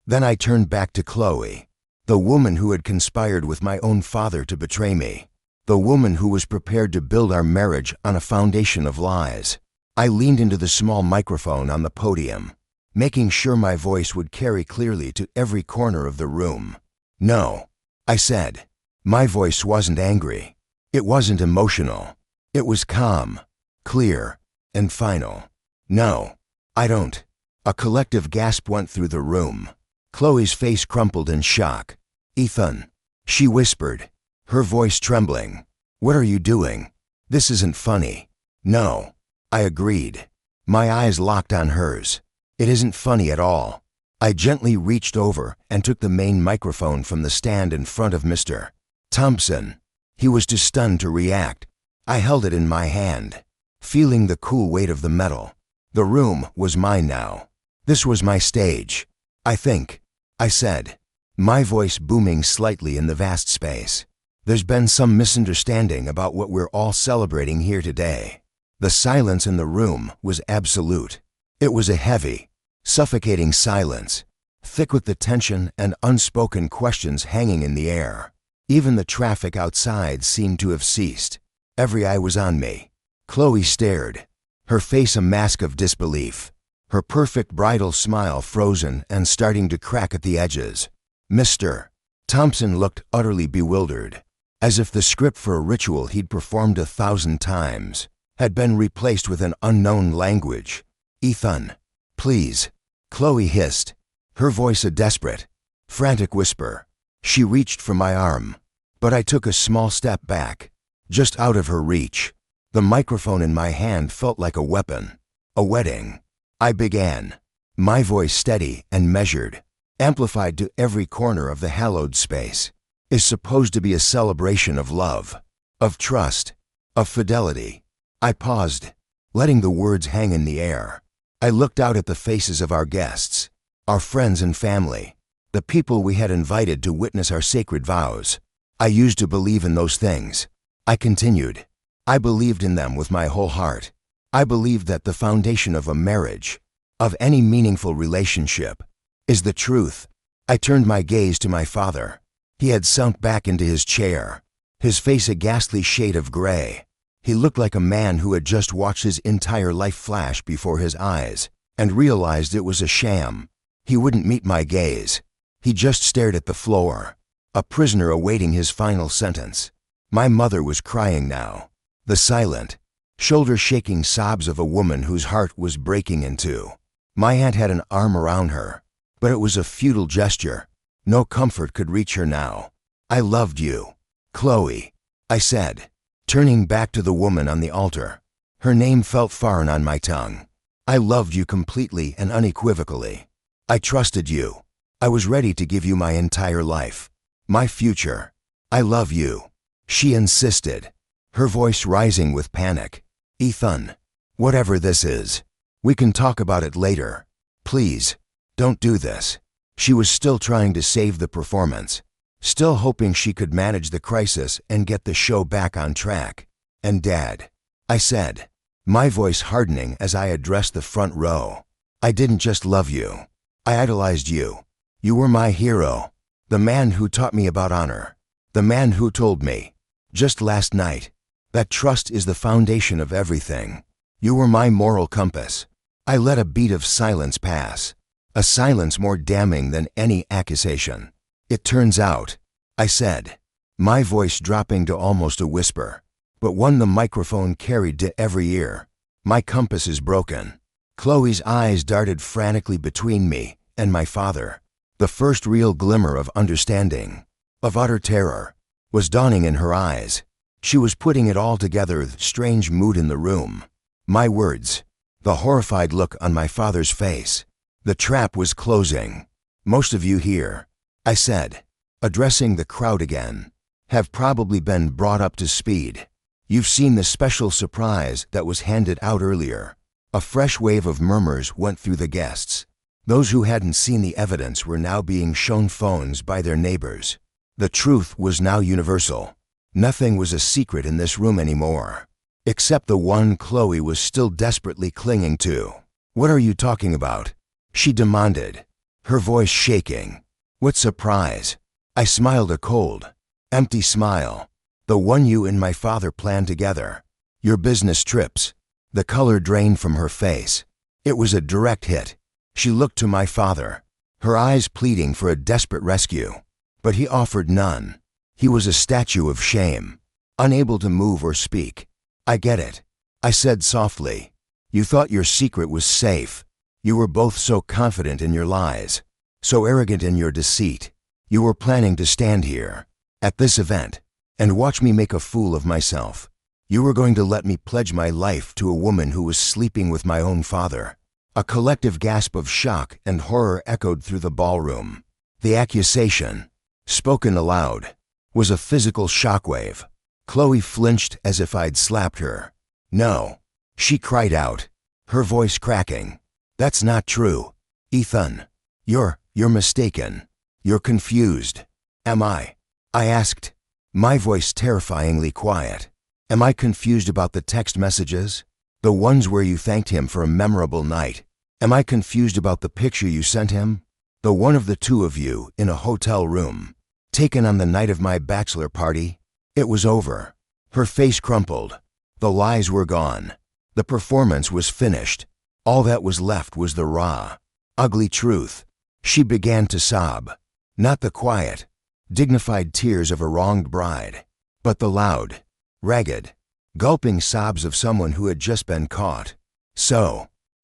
Then I turned back to Chloe, the woman who had conspired with my own father to betray me, the woman who was prepared to build our marriage on a foundation of lies. I leaned into the small microphone on the podium, making sure my voice would carry clearly to every corner of the room. No, I said. My voice wasn't angry. It wasn't emotional. It was calm, clear, and final. No, I don't. A collective gasp went through the room. Chloe's face crumpled in shock. Ethan, she whispered, her voice trembling. What are you doing? This isn't funny. No, I agreed. My eyes locked on hers. It isn't funny at all. I gently reached over and took the main microphone from the stand in front of Mr. Thompson. He was too stunned to react. I held it in my hand, feeling the cool weight of the metal. The room was mine now. This was my stage. I think, I said, my voice booming slightly in the vast space. There's been some misunderstanding about what we're all celebrating here today. The silence in the room was absolute. It was a heavy, suffocating silence, thick with the tension and unspoken questions hanging in the air. Even the traffic outside seemed to have ceased. Every eye was on me. Chloe stared, her face a mask of disbelief, her perfect bridal smile frozen and starting to crack at the edges. Mr. Thompson looked utterly bewildered, as if the script for a ritual he'd performed 1,000 times had been replaced with an unknown language. Ethan, please, Chloe hissed, her voice a desperate, frantic whisper. She reached for my arm, but I took a small step back, just out of her reach. The microphone in my hand felt like a weapon, a wedding. I began, my voice steady and measured, amplified to every corner of the hallowed space. Is supposed to be a celebration of love, of trust, of fidelity. I paused, letting the words hang in the air. I looked out at the faces of our guests, our friends and family, the people we had invited to witness our sacred vows. I used to believe in those things. I continued. I believed in them with my whole heart. I believed that the foundation of a marriage, of any meaningful relationship, is the truth. I turned my gaze to my father. He had sunk back into his chair, his face a ghastly shade of gray. He looked like a man who had just watched his entire life flash before his eyes and realized it was a sham. He wouldn't meet my gaze. He just stared at the floor, a prisoner awaiting his final sentence. My mother was crying now, the silent, shoulder-shaking sobs of a woman whose heart was breaking in two. My aunt had an arm around her, but it was a futile gesture. No comfort could reach her now. I loved you, Chloe, I said, turning back to the woman on the altar. Her name felt foreign on my tongue. I loved you completely and unequivocally. I trusted you. I was ready to give you my entire life, my future. I love you, she insisted, her voice rising with panic. Ethan, whatever this is, we can talk about it later. Please, don't do this. She was still trying to save the performance, still hoping she could manage the crisis and get the show back on track. And Dad, I said, my voice hardening as I addressed the front row, I didn't just love you. I idolized you. You were my hero, the man who taught me about honor, the man who told me, just last night, that trust is the foundation of everything. You were my moral compass. I let a beat of silence pass, a silence more damning than any accusation. It turns out, I said, my voice dropping to almost a whisper, but one the microphone carried to every ear. My compass is broken. Chloe's eyes darted frantically between me and my father. The first real glimmer of understanding, of utter terror, was dawning in her eyes. She was putting it all together with strange mood in the room. My words, the horrified look on my father's face. The trap was closing. Most of you here, I said, addressing the crowd again, have probably been brought up to speed. You've seen the special surprise that was handed out earlier." A fresh wave of murmurs went through the guests. Those who hadn't seen the evidence were now being shown phones by their neighbors. The truth was now universal. Nothing was a secret in this room anymore, except the one Chloe was still desperately clinging to. "What are you talking about?" she demanded, her voice shaking. "What surprise?" I smiled a cold, empty smile. "The one you and my father planned together. Your business trips." The color drained from her face. It was a direct hit. She looked to my father, her eyes pleading for a desperate rescue. But he offered none. He was a statue of shame, unable to move or speak. "I get it," I said softly. "You thought your secret was safe. You were both so confident in your lies, so arrogant in your deceit. You were planning to stand here, at this event, and watch me make a fool of myself. You were going to let me pledge my life to a woman who was sleeping with my own father." A collective gasp of shock and horror echoed through the ballroom. The accusation, spoken aloud, was a physical shockwave. Chloe flinched as if I'd slapped her. "No," she cried out, her voice cracking. "That's not true. Ethan, you're mistaken. You're confused." "Am I?" I asked, my voice terrifyingly quiet. "Am I confused about the text messages? The ones where you thanked him for a memorable night? Am I confused about the picture you sent him? The one of the two of you in a hotel room, taken on the night of my bachelor party?" It was over. Her face crumpled. The lies were gone. The performance was finished. All that was left was the raw, ugly truth. She began to sob. Not the quiet, dignified tears of a wronged bride, but the loud, ragged, gulping sobs of someone who had just been caught.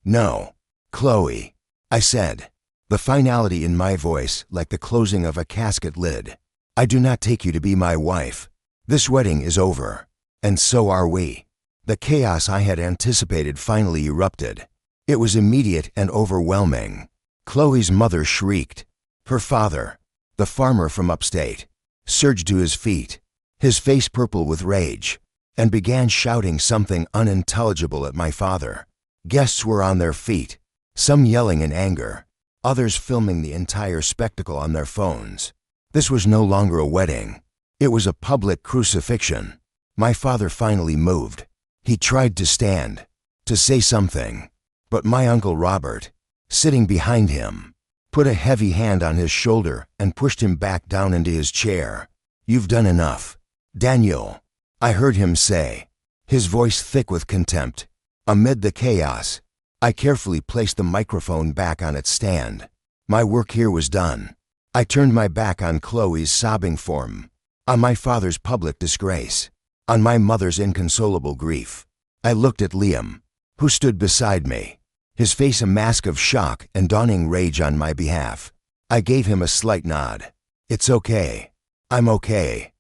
"No, Chloe," I said, the finality in my voice like the closing of a casket lid. "I do not take you to be my wife. This wedding is over, and so are we." The chaos I had anticipated finally erupted. It was immediate and overwhelming. Chloe's mother shrieked. Her father, the farmer from upstate, surged to his feet, his face purple with rage, and began shouting something unintelligible at my father. Guests were on their feet, some yelling in anger, others filming the entire spectacle on their phones. This was no longer a wedding. It was a public crucifixion. My father finally moved. He tried to stand, to say something, but my Uncle Robert, sitting behind him, put a heavy hand on his shoulder and pushed him back down into his chair. "You've done enough, Daniel," I heard him say, his voice thick with contempt. Amid the chaos, I carefully placed the microphone back on its stand. My work here was done. I turned my back on Chloe's sobbing form, on my father's public disgrace, on my mother's inconsolable grief. I looked at Liam, who stood beside me, his face a mask of shock and dawning rage on my behalf. I gave him a slight nod. "It's okay. I'm okay."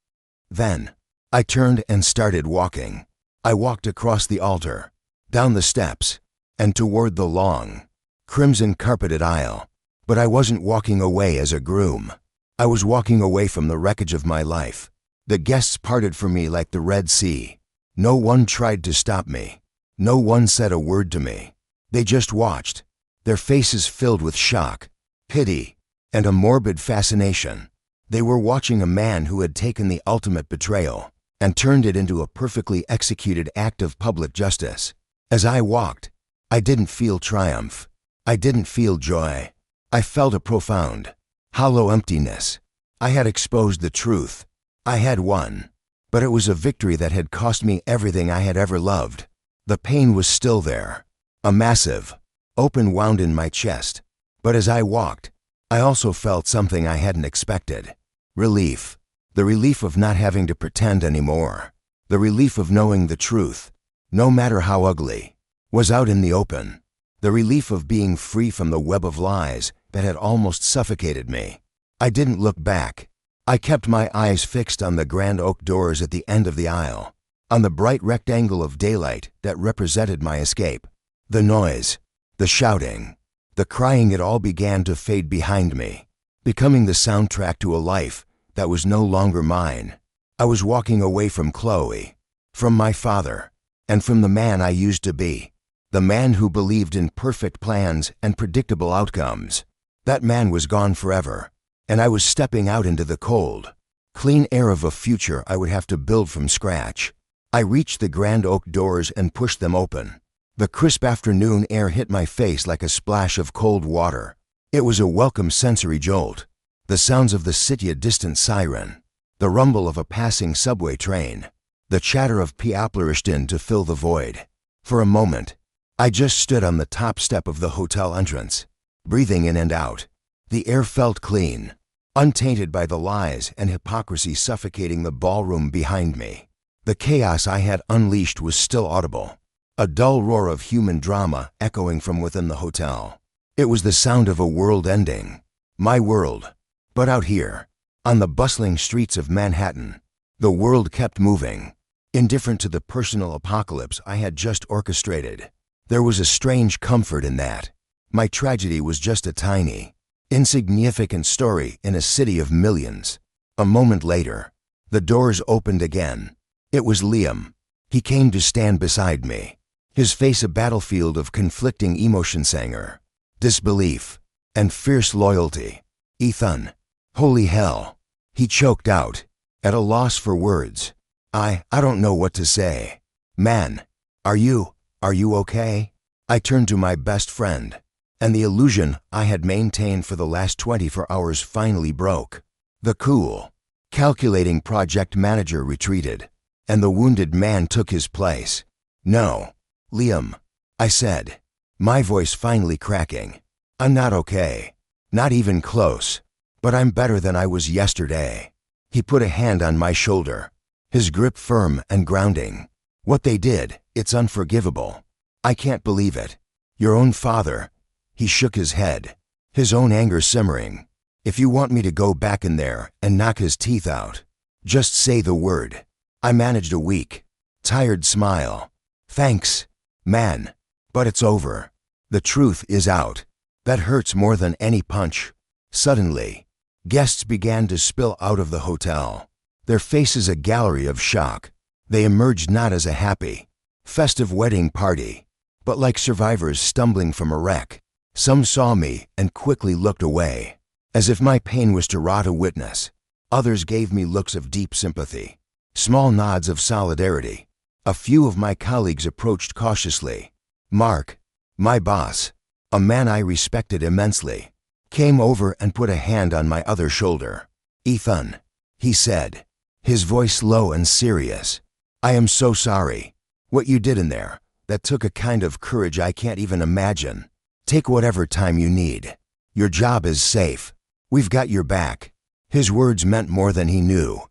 Then, I turned and started walking. I walked across the altar, down the steps, and toward the long, crimson-carpeted aisle. But I wasn't walking away as a groom. I was walking away from the wreckage of my life. The guests parted from me like the Red Sea. No one tried to stop me. No one said a word to me. They just watched, their faces filled with shock, pity, and a morbid fascination. They were watching a man who had taken the ultimate betrayal and turned it into a perfectly executed act of public justice. As I walked, I didn't feel triumph. I didn't feel joy. I felt a profound, hollow emptiness. I had exposed the truth. I had won. But it was a victory that had cost me everything I had ever loved. The pain was still there, a massive, open wound in my chest. But as I walked, I also felt something I hadn't expected. Relief. The relief of not having to pretend anymore. The relief of knowing the truth, no matter how ugly, was out in the open. The relief of being free from the web of lies that had almost suffocated me. I didn't look back. I kept my eyes fixed on the grand oak doors at the end of the aisle, on the bright rectangle of daylight that represented my escape. The noise, the shouting, the crying, it all began to fade behind me, becoming the soundtrack to a life that was no longer mine. I was walking away from Chloe, From my father. And from the man I used to be. The man who believed in perfect plans and predictable outcomes. That man was gone forever. And I was stepping out into the cold, clean air of a future I would have to build from scratch. I reached the grand oak doors and pushed them open. The crisp afternoon air hit my face like a splash of cold water. It was a welcome sensory jolt. The sounds of the city, a distant siren, the rumble of a passing subway train, the chatter of Piaplerichten to fill the void. For a moment, I just stood on the top step of the hotel entrance, breathing in and out. The air felt clean, untainted by the lies and hypocrisy suffocating the ballroom behind me. The chaos I had unleashed was still audible, a dull roar of human drama echoing from within the hotel. It was the sound of a world ending. My world. But out here, on the bustling streets of Manhattan, the world kept moving, indifferent to the personal apocalypse I had just orchestrated. There was a strange comfort in that. My tragedy was just a tiny, insignificant story in a city of millions. A moment later, the doors opened again. It was Liam. He came to stand beside me, his face a battlefield of conflicting emotions, anger, disbelief, and fierce loyalty. Ethan. Holy hell. He choked out, at a loss for words. I don't know what to say. Man, are you okay? I turned to my best friend, and the illusion I had maintained for the last 24 hours finally broke. The cool, calculating project manager retreated, and the wounded man took his place. No, Liam, I said, my voice finally cracking. I'm not okay. Not even close. But I'm better than I was yesterday. He put a hand on my shoulder, his grip firm and grounding. What they did, it's unforgivable. I can't believe it. Your own father. He shook his head, his own anger simmering. If you want me to go back in there and knock his teeth out, just say the word. I managed a weak, tired smile. Thanks, man. But it's over. The truth is out. That hurts more than any punch. Suddenly, guests began to spill out of the hotel, their faces a gallery of shock. They emerged not as a happy, festive wedding party, but like survivors stumbling from a wreck. Some saw me and quickly looked away, as if my pain was to rot a witness. Others gave me looks of deep sympathy, small nods of solidarity. A few of my colleagues approached cautiously. Mark, my boss, a man I respected immensely, came over and put a hand on my other shoulder. Ethan, he said, his voice low and serious. I am so sorry. What you did in there, that took a kind of courage I can't even imagine. Take whatever time you need. Your job is safe. We've got your back. His words meant more than he knew.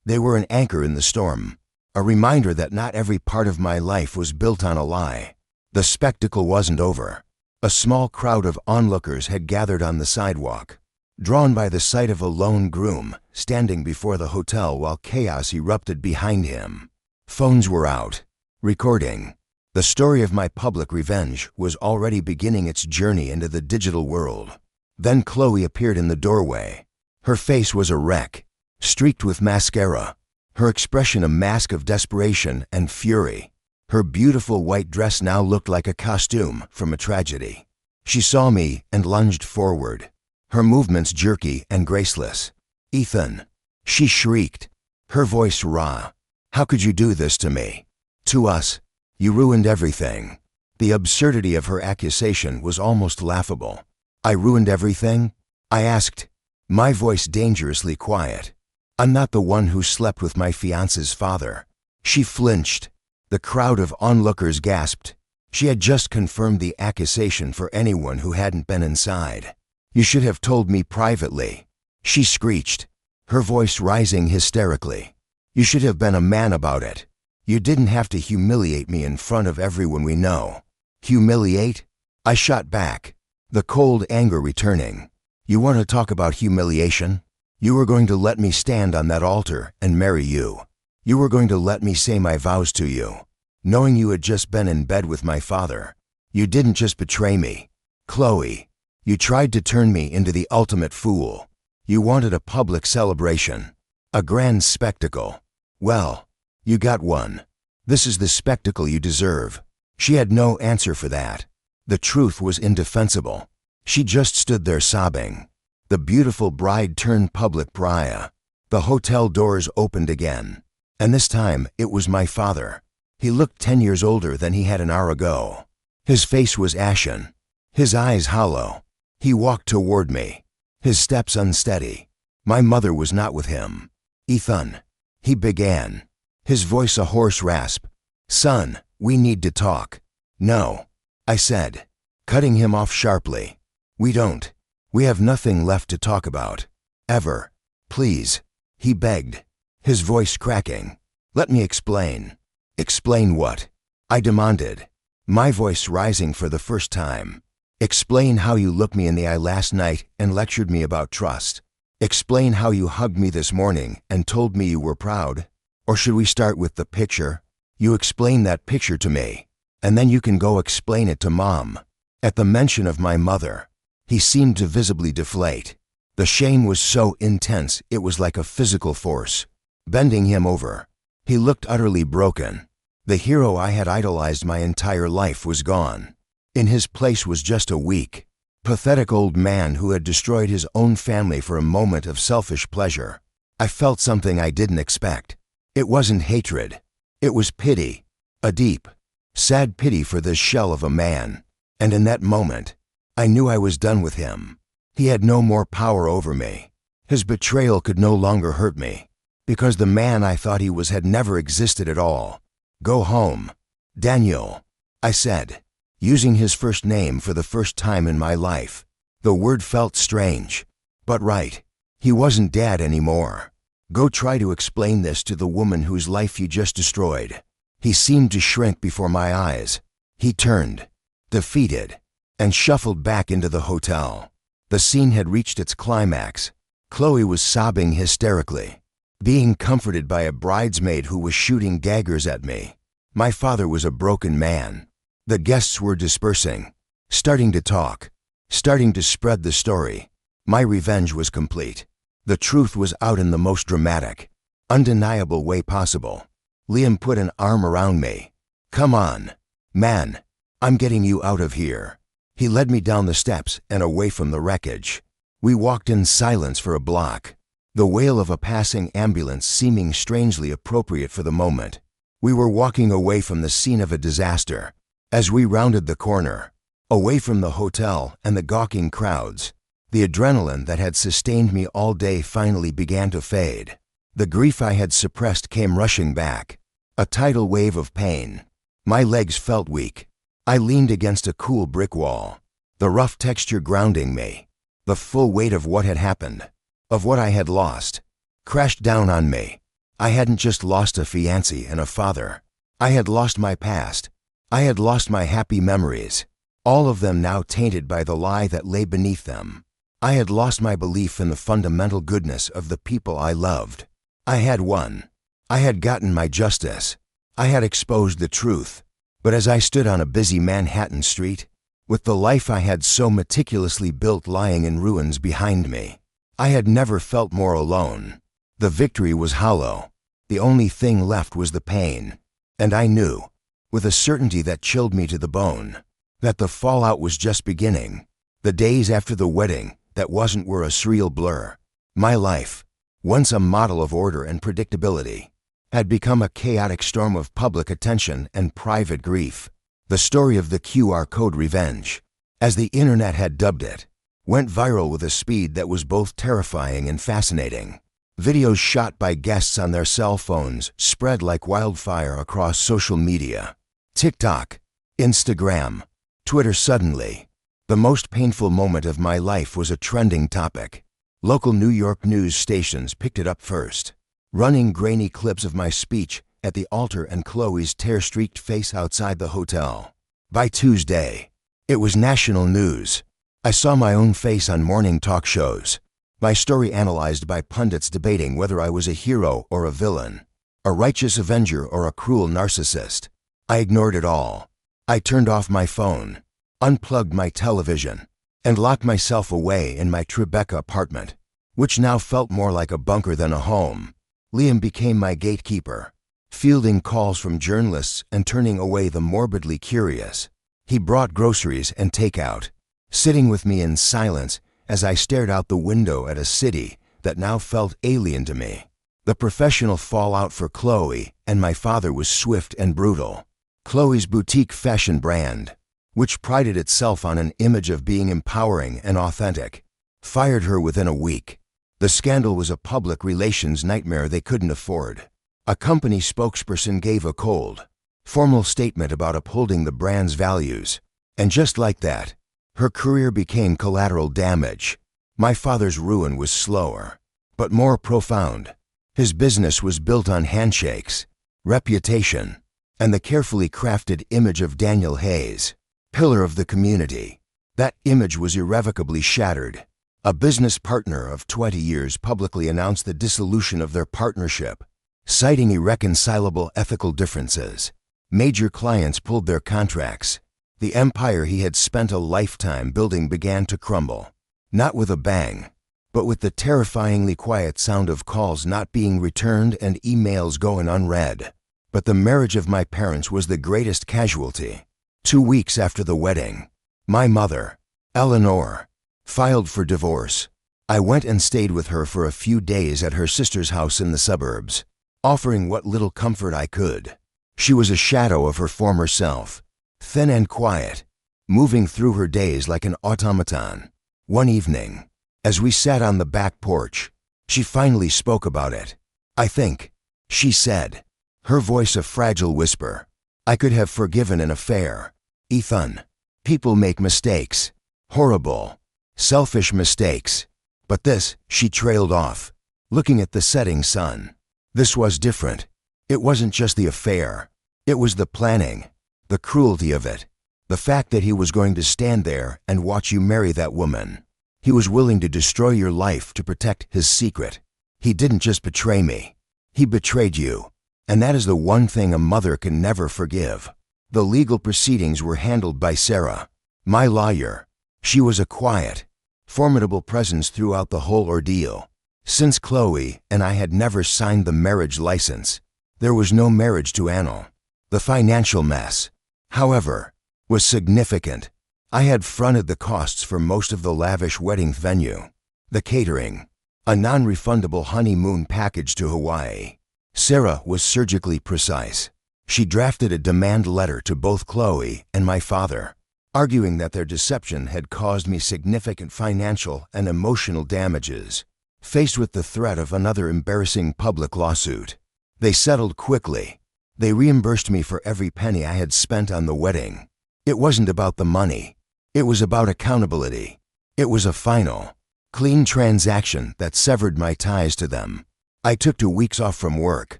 They were an anchor in the storm, a reminder that not every part of my life was built on a lie. The spectacle wasn't over. A small crowd of onlookers had gathered on the sidewalk, drawn by the sight of a lone groom standing before the hotel while chaos erupted behind him. Phones were out, recording. The story of my public revenge was already beginning its journey into the digital world. Then Chloe appeared in the doorway. Her face was a wreck, streaked with mascara, her expression a mask of desperation and fury. Her beautiful white dress now looked like a costume from a tragedy. She saw me and lunged forward, her movements jerky and graceless. Ethan, she shrieked, her voice raw. How could you do this to me? To us? You ruined everything. The absurdity of her accusation was almost laughable. I ruined everything? I asked, my voice dangerously quiet. I'm not the one who slept with my fiancée's father. She flinched. The crowd of onlookers gasped. She had just confirmed the accusation for anyone who hadn't been inside. You should have told me privately, she screeched, her voice rising hysterically. You should have been a man about it. You didn't have to humiliate me in front of everyone we know. Humiliate? I shot back, the cold anger returning. You want to talk about humiliation? You were going to let me stand on that altar and marry you. You were going to let me say my vows to you, knowing you had just been in bed with my father. You didn't just betray me. Chloe, you tried to turn me into the ultimate fool. You wanted a public celebration, a grand spectacle. Well, you got one. This is the spectacle you deserve." She had no answer for that. The truth was indefensible. She just stood there sobbing. The beautiful bride turned public pariah. The hotel doors opened again. And this time, it was my father. He looked 10 years older than he had an hour ago. His face was ashen. His eyes hollow. He walked toward me. His steps unsteady. My mother was not with him. "Ethan," he began. His voice a hoarse rasp. "Son, we need to talk." "No," I said, cutting him off sharply. "We don't. We have nothing left to talk about. Ever. Please," he begged, his voice cracking. "Let me explain." "Explain what?" I demanded, my voice rising for the first time. "Explain how you looked me in the eye last night and lectured me about trust. Explain how you hugged me this morning and told me you were proud. Or should we start with the picture? You explain that picture to me, and then you can go explain it to Mom." At the mention of my mother, he seemed to visibly deflate. The shame was so intense it was like a physical force, bending him over. He looked utterly broken. The hero I had idolized my entire life was gone. In his place was just a weak, pathetic old man who had destroyed his own family for a moment of selfish pleasure. I felt something I didn't expect. It wasn't hatred. It was pity. A deep, sad pity for this shell of a man. And in that moment, I knew I was done with him. He had no more power over me. His betrayal could no longer hurt me, because the man I thought he was had never existed at all. "Go home, Daniel," I said, using his first name for the first time in my life. The word felt strange, but right. He wasn't Dad anymore. "Go try to explain this to the woman whose life you just destroyed." He seemed to shrink before my eyes. He turned, defeated, and shuffled back into the hotel. The scene had reached its climax. Chloe was sobbing hysterically, being comforted by a bridesmaid who was shooting daggers at me. My father was a broken man. The guests were dispersing, starting to talk, starting to spread the story. My revenge was complete. The truth was out in the most dramatic, undeniable way possible. Liam put an arm around me. "Come on, man. I'm getting you out of here." He led me down the steps and away from the wreckage. We walked in silence for a block, the wail of a passing ambulance seeming strangely appropriate for the moment. We were walking away from the scene of a disaster. As we rounded the corner, away from the hotel and the gawking crowds, the adrenaline that had sustained me all day finally began to fade. The grief I had suppressed came rushing back, a tidal wave of pain. My legs felt weak. I leaned against a cool brick wall, the rough texture grounding me. The full weight of what had happened, of what I had lost, crashed down on me. I hadn't just lost a fiancé and a father. I had lost my past. I had lost my happy memories, all of them now tainted by the lie that lay beneath them. I had lost my belief in the fundamental goodness of the people I loved. I had won. I had gotten my justice. I had exposed the truth. But as I stood on a busy Manhattan street, with the life I had so meticulously built lying in ruins behind me, I had never felt more alone. The victory was hollow. The only thing left was the pain. And I knew, with a certainty that chilled me to the bone, that the fallout was just beginning. The days after the wedding that were a surreal blur. My life, once a model of order and predictability, had become a chaotic storm of public attention and private grief. The story of the QR code revenge, as the internet had dubbed it, went viral with a speed that was both terrifying and fascinating. Videos shot by guests on their cell phones spread like wildfire across social media. TikTok, Instagram, Twitter. Suddenly, the most painful moment of my life was a trending topic. Local New York news stations picked it up first, running grainy clips of my speech at the altar and Chloe's tear-streaked face outside the hotel. By Tuesday, it was national news. I saw my own face on morning talk shows, my story analyzed by pundits debating whether I was a hero or a villain, a righteous avenger or a cruel narcissist. I ignored it all. I turned off my phone, unplugged my television, and locked myself away in my Tribeca apartment, which now felt more like a bunker than a home. Liam became my gatekeeper. fielding calls from journalists and turning away the morbidly curious. He brought groceries and takeout, sitting with me in silence as I stared out the window at a city that now felt alien to me. The professional fallout for Chloe and my father was swift and brutal. Chloe's boutique fashion brand, which prided itself on an image of being empowering and authentic, fired her within a week. The scandal was a public relations nightmare they couldn't afford. A company spokesperson gave a cold, formal statement about upholding the brand's values, and just like that, her career became collateral damage. My father's ruin was slower, but more profound. His business was built on handshakes, reputation, and the carefully crafted image of Daniel Hayes, pillar of the community. That image was irrevocably shattered. A business partner of 20 years publicly announced the dissolution of their partnership, citing irreconcilable ethical differences. Major clients pulled their contracts. The empire he had spent a lifetime building began to crumble, not with a bang, but with the terrifyingly quiet sound of calls not being returned and emails going unread. But the marriage of my parents was the greatest casualty. 2 weeks after the wedding, my mother, Eleanor, filed for divorce. I went and stayed with her for a few days at her sister's house in the suburbs, offering what little comfort I could. She was a shadow of her former self, thin and quiet, moving through her days like an automaton. One evening, as we sat on the back porch, she finally spoke about it. "I think," she said, her voice a fragile whisper, "I could have forgiven an affair. Ethan, people make mistakes, horrible, selfish mistakes. But this," she trailed off, looking at the setting sun. "This was different. It wasn't just the affair. It was the planning, the cruelty of it, the fact that he was going to stand there and watch you marry that woman. He was willing to destroy your life to protect his secret. He didn't just betray me. He betrayed you. And that is the one thing a mother can never forgive." The legal proceedings were handled by Sarah, my lawyer. She was a quiet, formidable presence throughout the whole ordeal. Since Chloe and I had never signed the marriage license, there was no marriage to annul. The financial mess, however, was significant. I had fronted the costs for most of the lavish wedding venue, the catering, a non-refundable honeymoon package to Hawaii. Sarah was surgically precise. She drafted a demand letter to both Chloe and my father, arguing that their deception had caused me significant financial and emotional damages. Faced with the threat of another embarrassing public lawsuit, they settled quickly. They reimbursed me for every penny I had spent on the wedding. It wasn't about the money. It was about accountability. It was a final, clean transaction that severed my ties to them. I took 2 weeks off from work.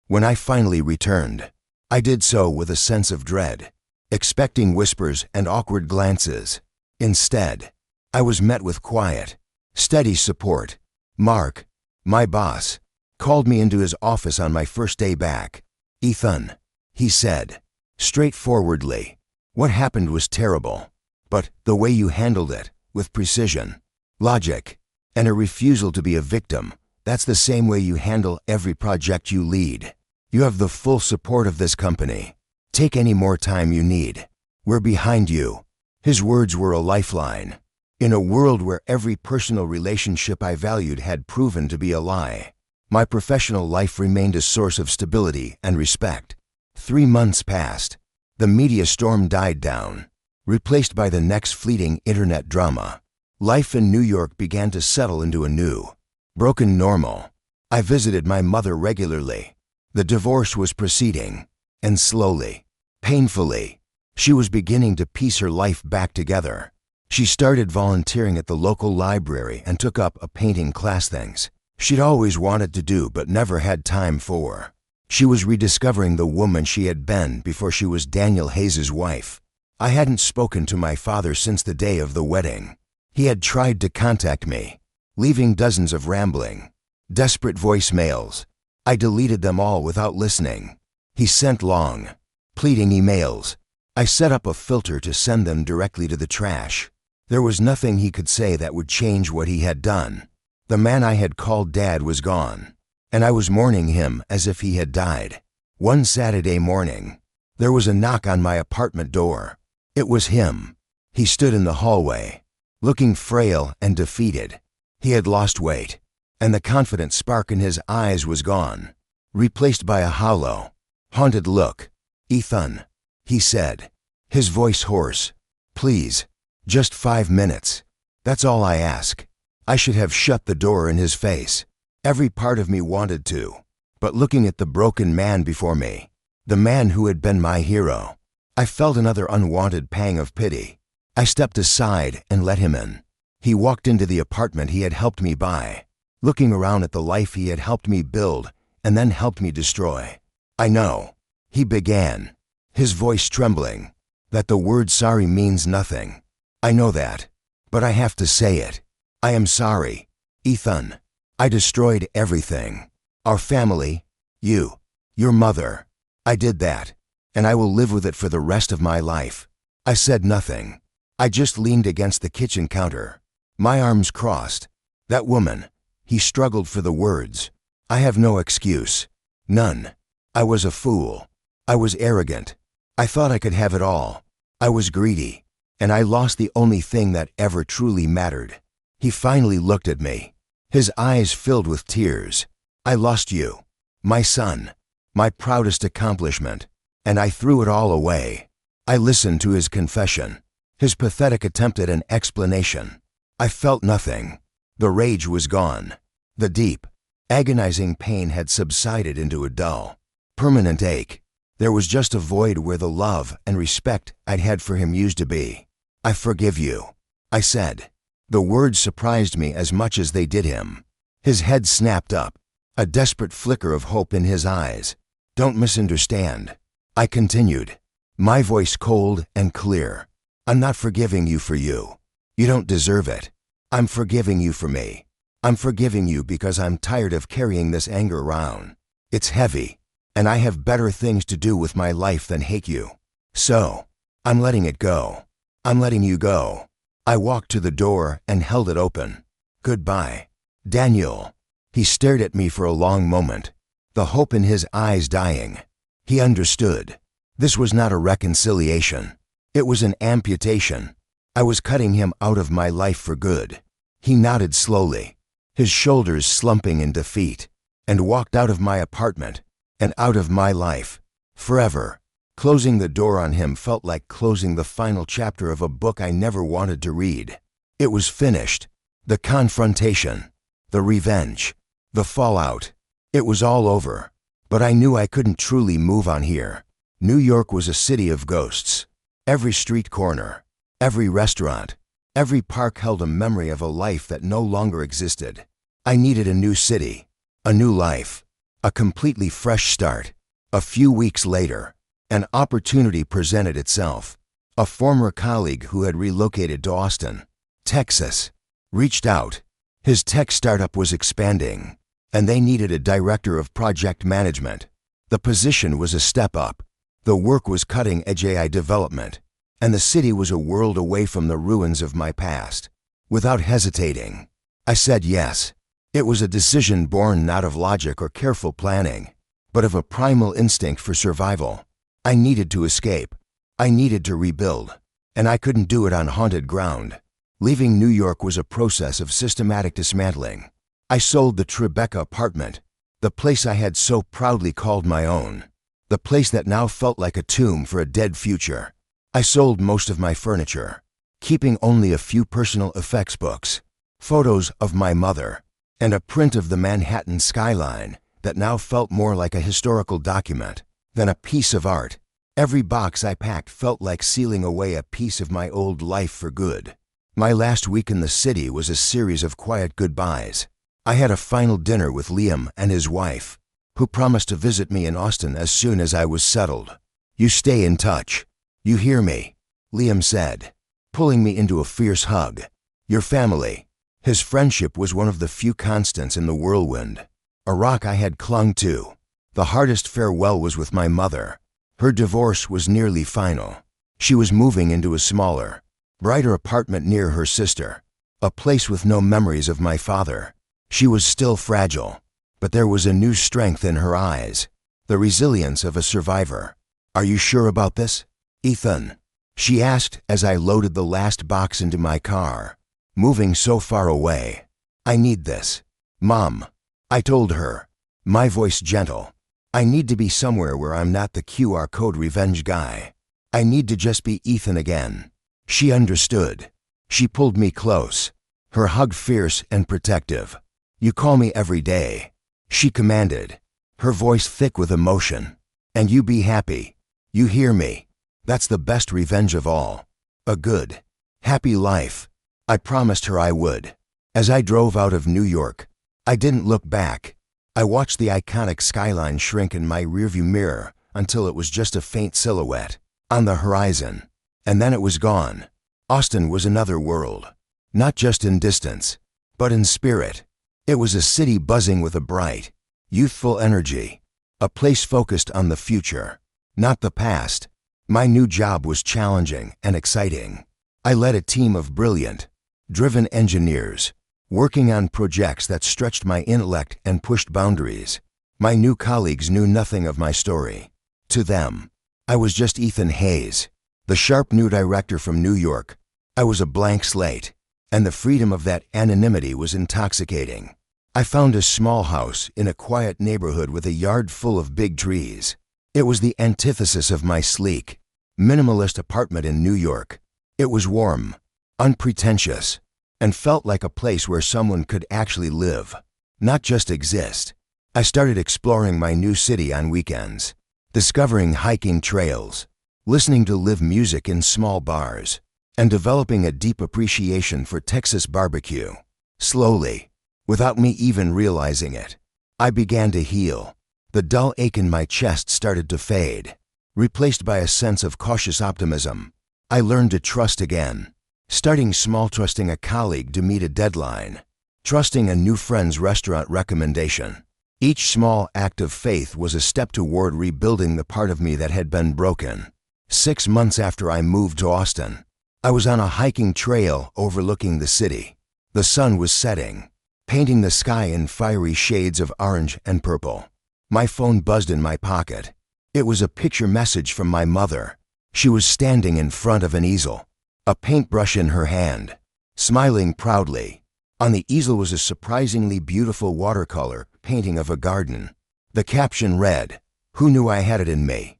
When I finally returned, I did so with a sense of dread, expecting whispers and awkward glances. Instead, I was met with quiet, steady support. Mark, my boss, called me into his office on my first day back. "Ethan," he said, straightforwardly, "what happened was terrible. But the way you handled it, with precision, logic, and a refusal to be a victim, that's the same way you handle every project you lead. You have the full support of this company. Take any more time you need. We're behind you." His words were a lifeline. In a world where every personal relationship I valued had proven to be a lie, my professional life remained a source of stability and respect. 3 months passed. The media storm died down, replaced by the next fleeting internet drama. Life in New York began to settle into a new, broken normal. I visited my mother regularly. The divorce was proceeding, and slowly, painfully, she was beginning to piece her life back together. She started volunteering at the local library and took up a painting class, things she'd always wanted to do but never had time for. She was rediscovering the woman she had been before she was Daniel Hayes's wife. I hadn't spoken to my father since the day of the wedding. He had tried to contact me, leaving dozens of rambling, desperate voicemails. I deleted them all without listening. He sent long, pleading emails. I set up a filter to send them directly to the trash. There was nothing he could say that would change what he had done. The man I had called Dad was gone, and I was mourning him as if he had died. One Saturday morning, there was a knock on my apartment door. It was him. He stood in the hallway, looking frail and defeated. He had lost weight, and the confident spark in his eyes was gone, replaced by a hollow, haunted look. "Ethan," he said, his voice hoarse. "Please, just 5 minutes. That's all I ask." I should have shut the door in his face. Every part of me wanted to. But looking at the broken man before me, the man who had been my hero, I felt another unwanted pang of pity. I stepped aside and let him in. He walked into the apartment he had helped me buy, looking around at the life he had helped me build and then helped me destroy. "I know," he began, his voice trembling, "that the word sorry means nothing. I know that. But I have to say it. I am sorry, Ethan. I destroyed everything. Our family, you, your mother. I did that, and I will live with it for the rest of my life." I said nothing. I just leaned against the kitchen counter, my arms crossed. "That woman," he struggled for the words. "I have no excuse. None. I was a fool. I was arrogant. I thought I could have it all. I was greedy, and I lost the only thing that ever truly mattered." He finally looked at me, his eyes filled with tears. "I lost you, my son, my proudest accomplishment, and I threw it all away." I listened to his confession, his pathetic attempt at an explanation. I felt nothing. The rage was gone. The deep, agonizing pain had subsided into a dull, permanent ache. There was just a void where the love and respect I'd had for him used to be. "I forgive you," I said. The words surprised me as much as they did him. His head snapped up, a desperate flicker of hope in his eyes. "Don't misunderstand," I continued, my voice cold and clear. "I'm not forgiving you for you. You don't deserve it. I'm forgiving you for me. I'm forgiving you because I'm tired of carrying this anger around. It's heavy, and I have better things to do with my life than hate you. So, I'm letting it go. I'm letting you go." I walked to the door and held it open. "Goodbye, Daniel." He stared at me for a long moment, the hope in his eyes dying. He understood. This was not a reconciliation. It was an amputation. I was cutting him out of my life for good. He nodded slowly, his shoulders slumping in defeat, and walked out of my apartment and out of my life, forever. Closing the door on him felt like closing the final chapter of a book I never wanted to read. It was finished. The confrontation, the revenge, the fallout. It was all over. But I knew I couldn't truly move on here. New York was a city of ghosts. Every street corner, every restaurant, every park held a memory of a life that no longer existed. I needed a new city, a new life, a completely fresh start. A few weeks later, an opportunity presented itself. A former colleague who had relocated to Austin, Texas, reached out. His tech startup was expanding, and they needed a director of project management. The position was a step up. The work was cutting-edge AI development, and the city was a world away from the ruins of my past. Without hesitating, I said yes. It was a decision born not of logic or careful planning, but of a primal instinct for survival. I needed to escape. I needed to rebuild, and I couldn't do it on haunted ground. Leaving New York was a process of systematic dismantling. I sold the Tribeca apartment, the place I had so proudly called my own, the place that now felt like a tomb for a dead future. I sold most of my furniture, keeping only a few personal effects books, photos of my mother, and a print of the Manhattan skyline that now felt more like a historical document than a piece of art. Every box I packed felt like sealing away a piece of my old life for good. My last week in the city was a series of quiet goodbyes. I had a final dinner with Liam and his wife, who promised to visit me in Austin as soon as I was settled. "You stay in touch. You hear me?" Liam said, pulling me into a fierce hug. "Your family." His friendship was one of the few constants in the whirlwind, a rock I had clung to. The hardest farewell was with my mother. Her divorce was nearly final. She was moving into a smaller, brighter apartment near her sister, a place with no memories of my father. She was still fragile, but there was a new strength in her eyes. The resilience of a survivor. Are you sure about this, Ethan? She asked as I loaded the last box into my car, moving so far away. I need this, Mom, I told her, my voice gentle. I need to be somewhere where I'm not the QR code revenge guy. I need to just be Ethan again. She understood. She pulled me close, her hug fierce and protective. You call me every day, she commanded, her voice thick with emotion. And you be happy. You hear me? That's the best revenge of all. A good, happy life. I promised her I would. As I drove out of New York, I didn't look back. I watched the iconic skyline shrink in my rearview mirror until it was just a faint silhouette on the horizon. And then it was gone. Austin was another world. Not just in distance, but in spirit. It was a city buzzing with a bright, youthful energy. A place focused on the future, not the past. My new job was challenging and exciting. I led a team of brilliant, driven engineers, working on projects that stretched my intellect and pushed boundaries. My new colleagues knew nothing of my story. To them, I was just Ethan Hayes, the sharp new director from New York. I was a blank slate, and the freedom of that anonymity was intoxicating. I found a small house in a quiet neighborhood with a yard full of big trees. It was the antithesis of my sleek, minimalist apartment in New York. It was warm, unpretentious, and felt like a place where someone could actually live, not just exist. I started exploring my new city on weekends, discovering hiking trails, listening to live music in small bars, and developing a deep appreciation for Texas barbecue. Slowly, without me even realizing it, I began to heal. The dull ache in my chest started to fade, replaced by a sense of cautious optimism. I learned to trust again, starting small, trusting a colleague to meet a deadline, trusting a new friend's restaurant recommendation. Each small act of faith was a step toward rebuilding the part of me that had been broken. 6 months after I moved to Austin, I was on a hiking trail overlooking the city. The sun was setting, painting the sky in fiery shades of orange and purple. My phone buzzed in my pocket. It was a picture message from my mother. She was standing in front of an easel, a paintbrush in her hand, smiling proudly. On the easel was a surprisingly beautiful watercolor painting of a garden. The caption read, "Who knew I had it in me?"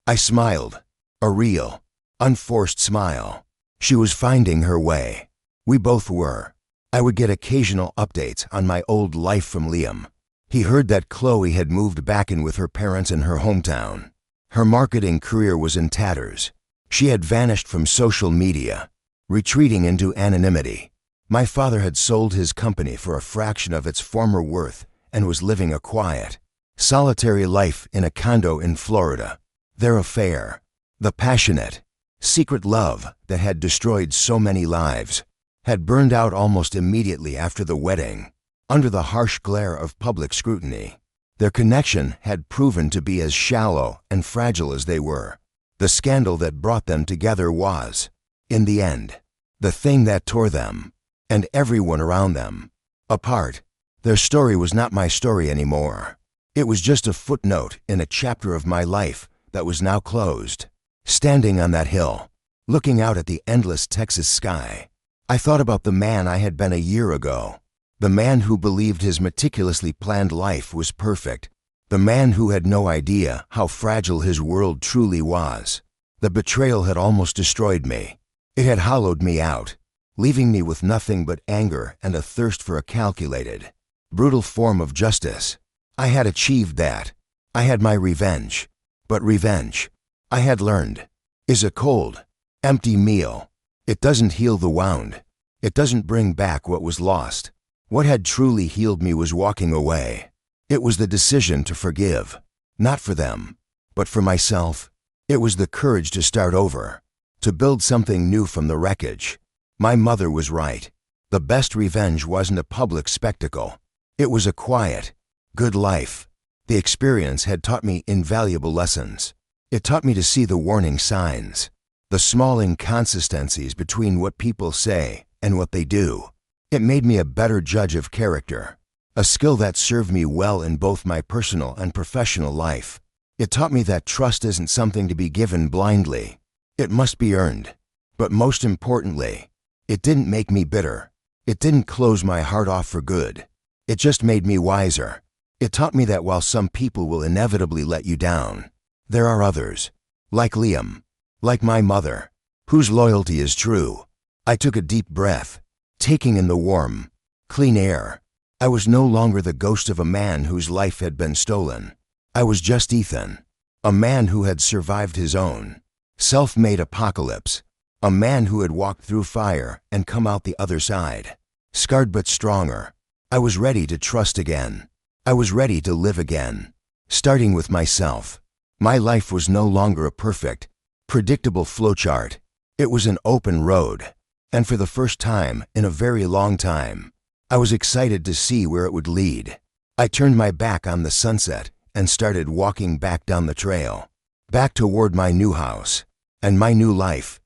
I smiled, a real, unforced smile. She was finding her way. We both were. I would get occasional updates on my old life from Liam. He heard that Chloe had moved back in with her parents in her hometown. Her marketing career was in tatters. She had vanished from social media, retreating into anonymity. My father had sold his company for a fraction of its former worth and was living a quiet, solitary life in a condo in Florida. Their affair, the passionate, secret love that had destroyed so many lives, had burned out almost immediately after the wedding, under the harsh glare of public scrutiny. Their connection had proven to be as shallow and fragile as they were. The scandal that brought them together was, in the end, the thing that tore them, and everyone around them, apart. Their story was not my story anymore. It was just a footnote in a chapter of my life that was now closed. Standing on that hill, looking out at the endless Texas sky, I thought about the man I had been a year ago. The man who believed his meticulously planned life was perfect. The man who had no idea how fragile his world truly was. The betrayal had almost destroyed me. It had hollowed me out, leaving me with nothing but anger and a thirst for a calculated, brutal form of justice. I had achieved that. I had my revenge. But revenge, I had learned, is a cold, empty meal. It doesn't heal the wound. It doesn't bring back what was lost. What had truly healed me was walking away. It was the decision to forgive, not for them, but for myself. It was the courage to start over, to build something new from the wreckage. My mother was right. The best revenge wasn't a public spectacle. It was a quiet, good life. The experience had taught me invaluable lessons. It taught me to see the warning signs, the small inconsistencies between what people say and what they do. It made me a better judge of character, a skill that served me well in both my personal and professional life. It taught me that trust isn't something to be given blindly. It must be earned. But most importantly, it didn't make me bitter. It didn't close my heart off for good. It just made me wiser. It taught me that while some people will inevitably let you down, there are others, like Liam, like my mother, whose loyalty is true. I took a deep breath, taking in the warm, clean air. I was no longer the ghost of a man whose life had been stolen. I was just Ethan, a man who had survived his own self-made apocalypse, a man who had walked through fire and come out the other side, scarred but stronger. I was ready to trust again. I was ready to live again, starting with myself. My life was no longer a perfect, predictable flowchart. It was an open road, and for the first time in a very long time, I was excited to see where it would lead. I turned my back on the sunset and started walking back down the trail, back toward my new house and my new life.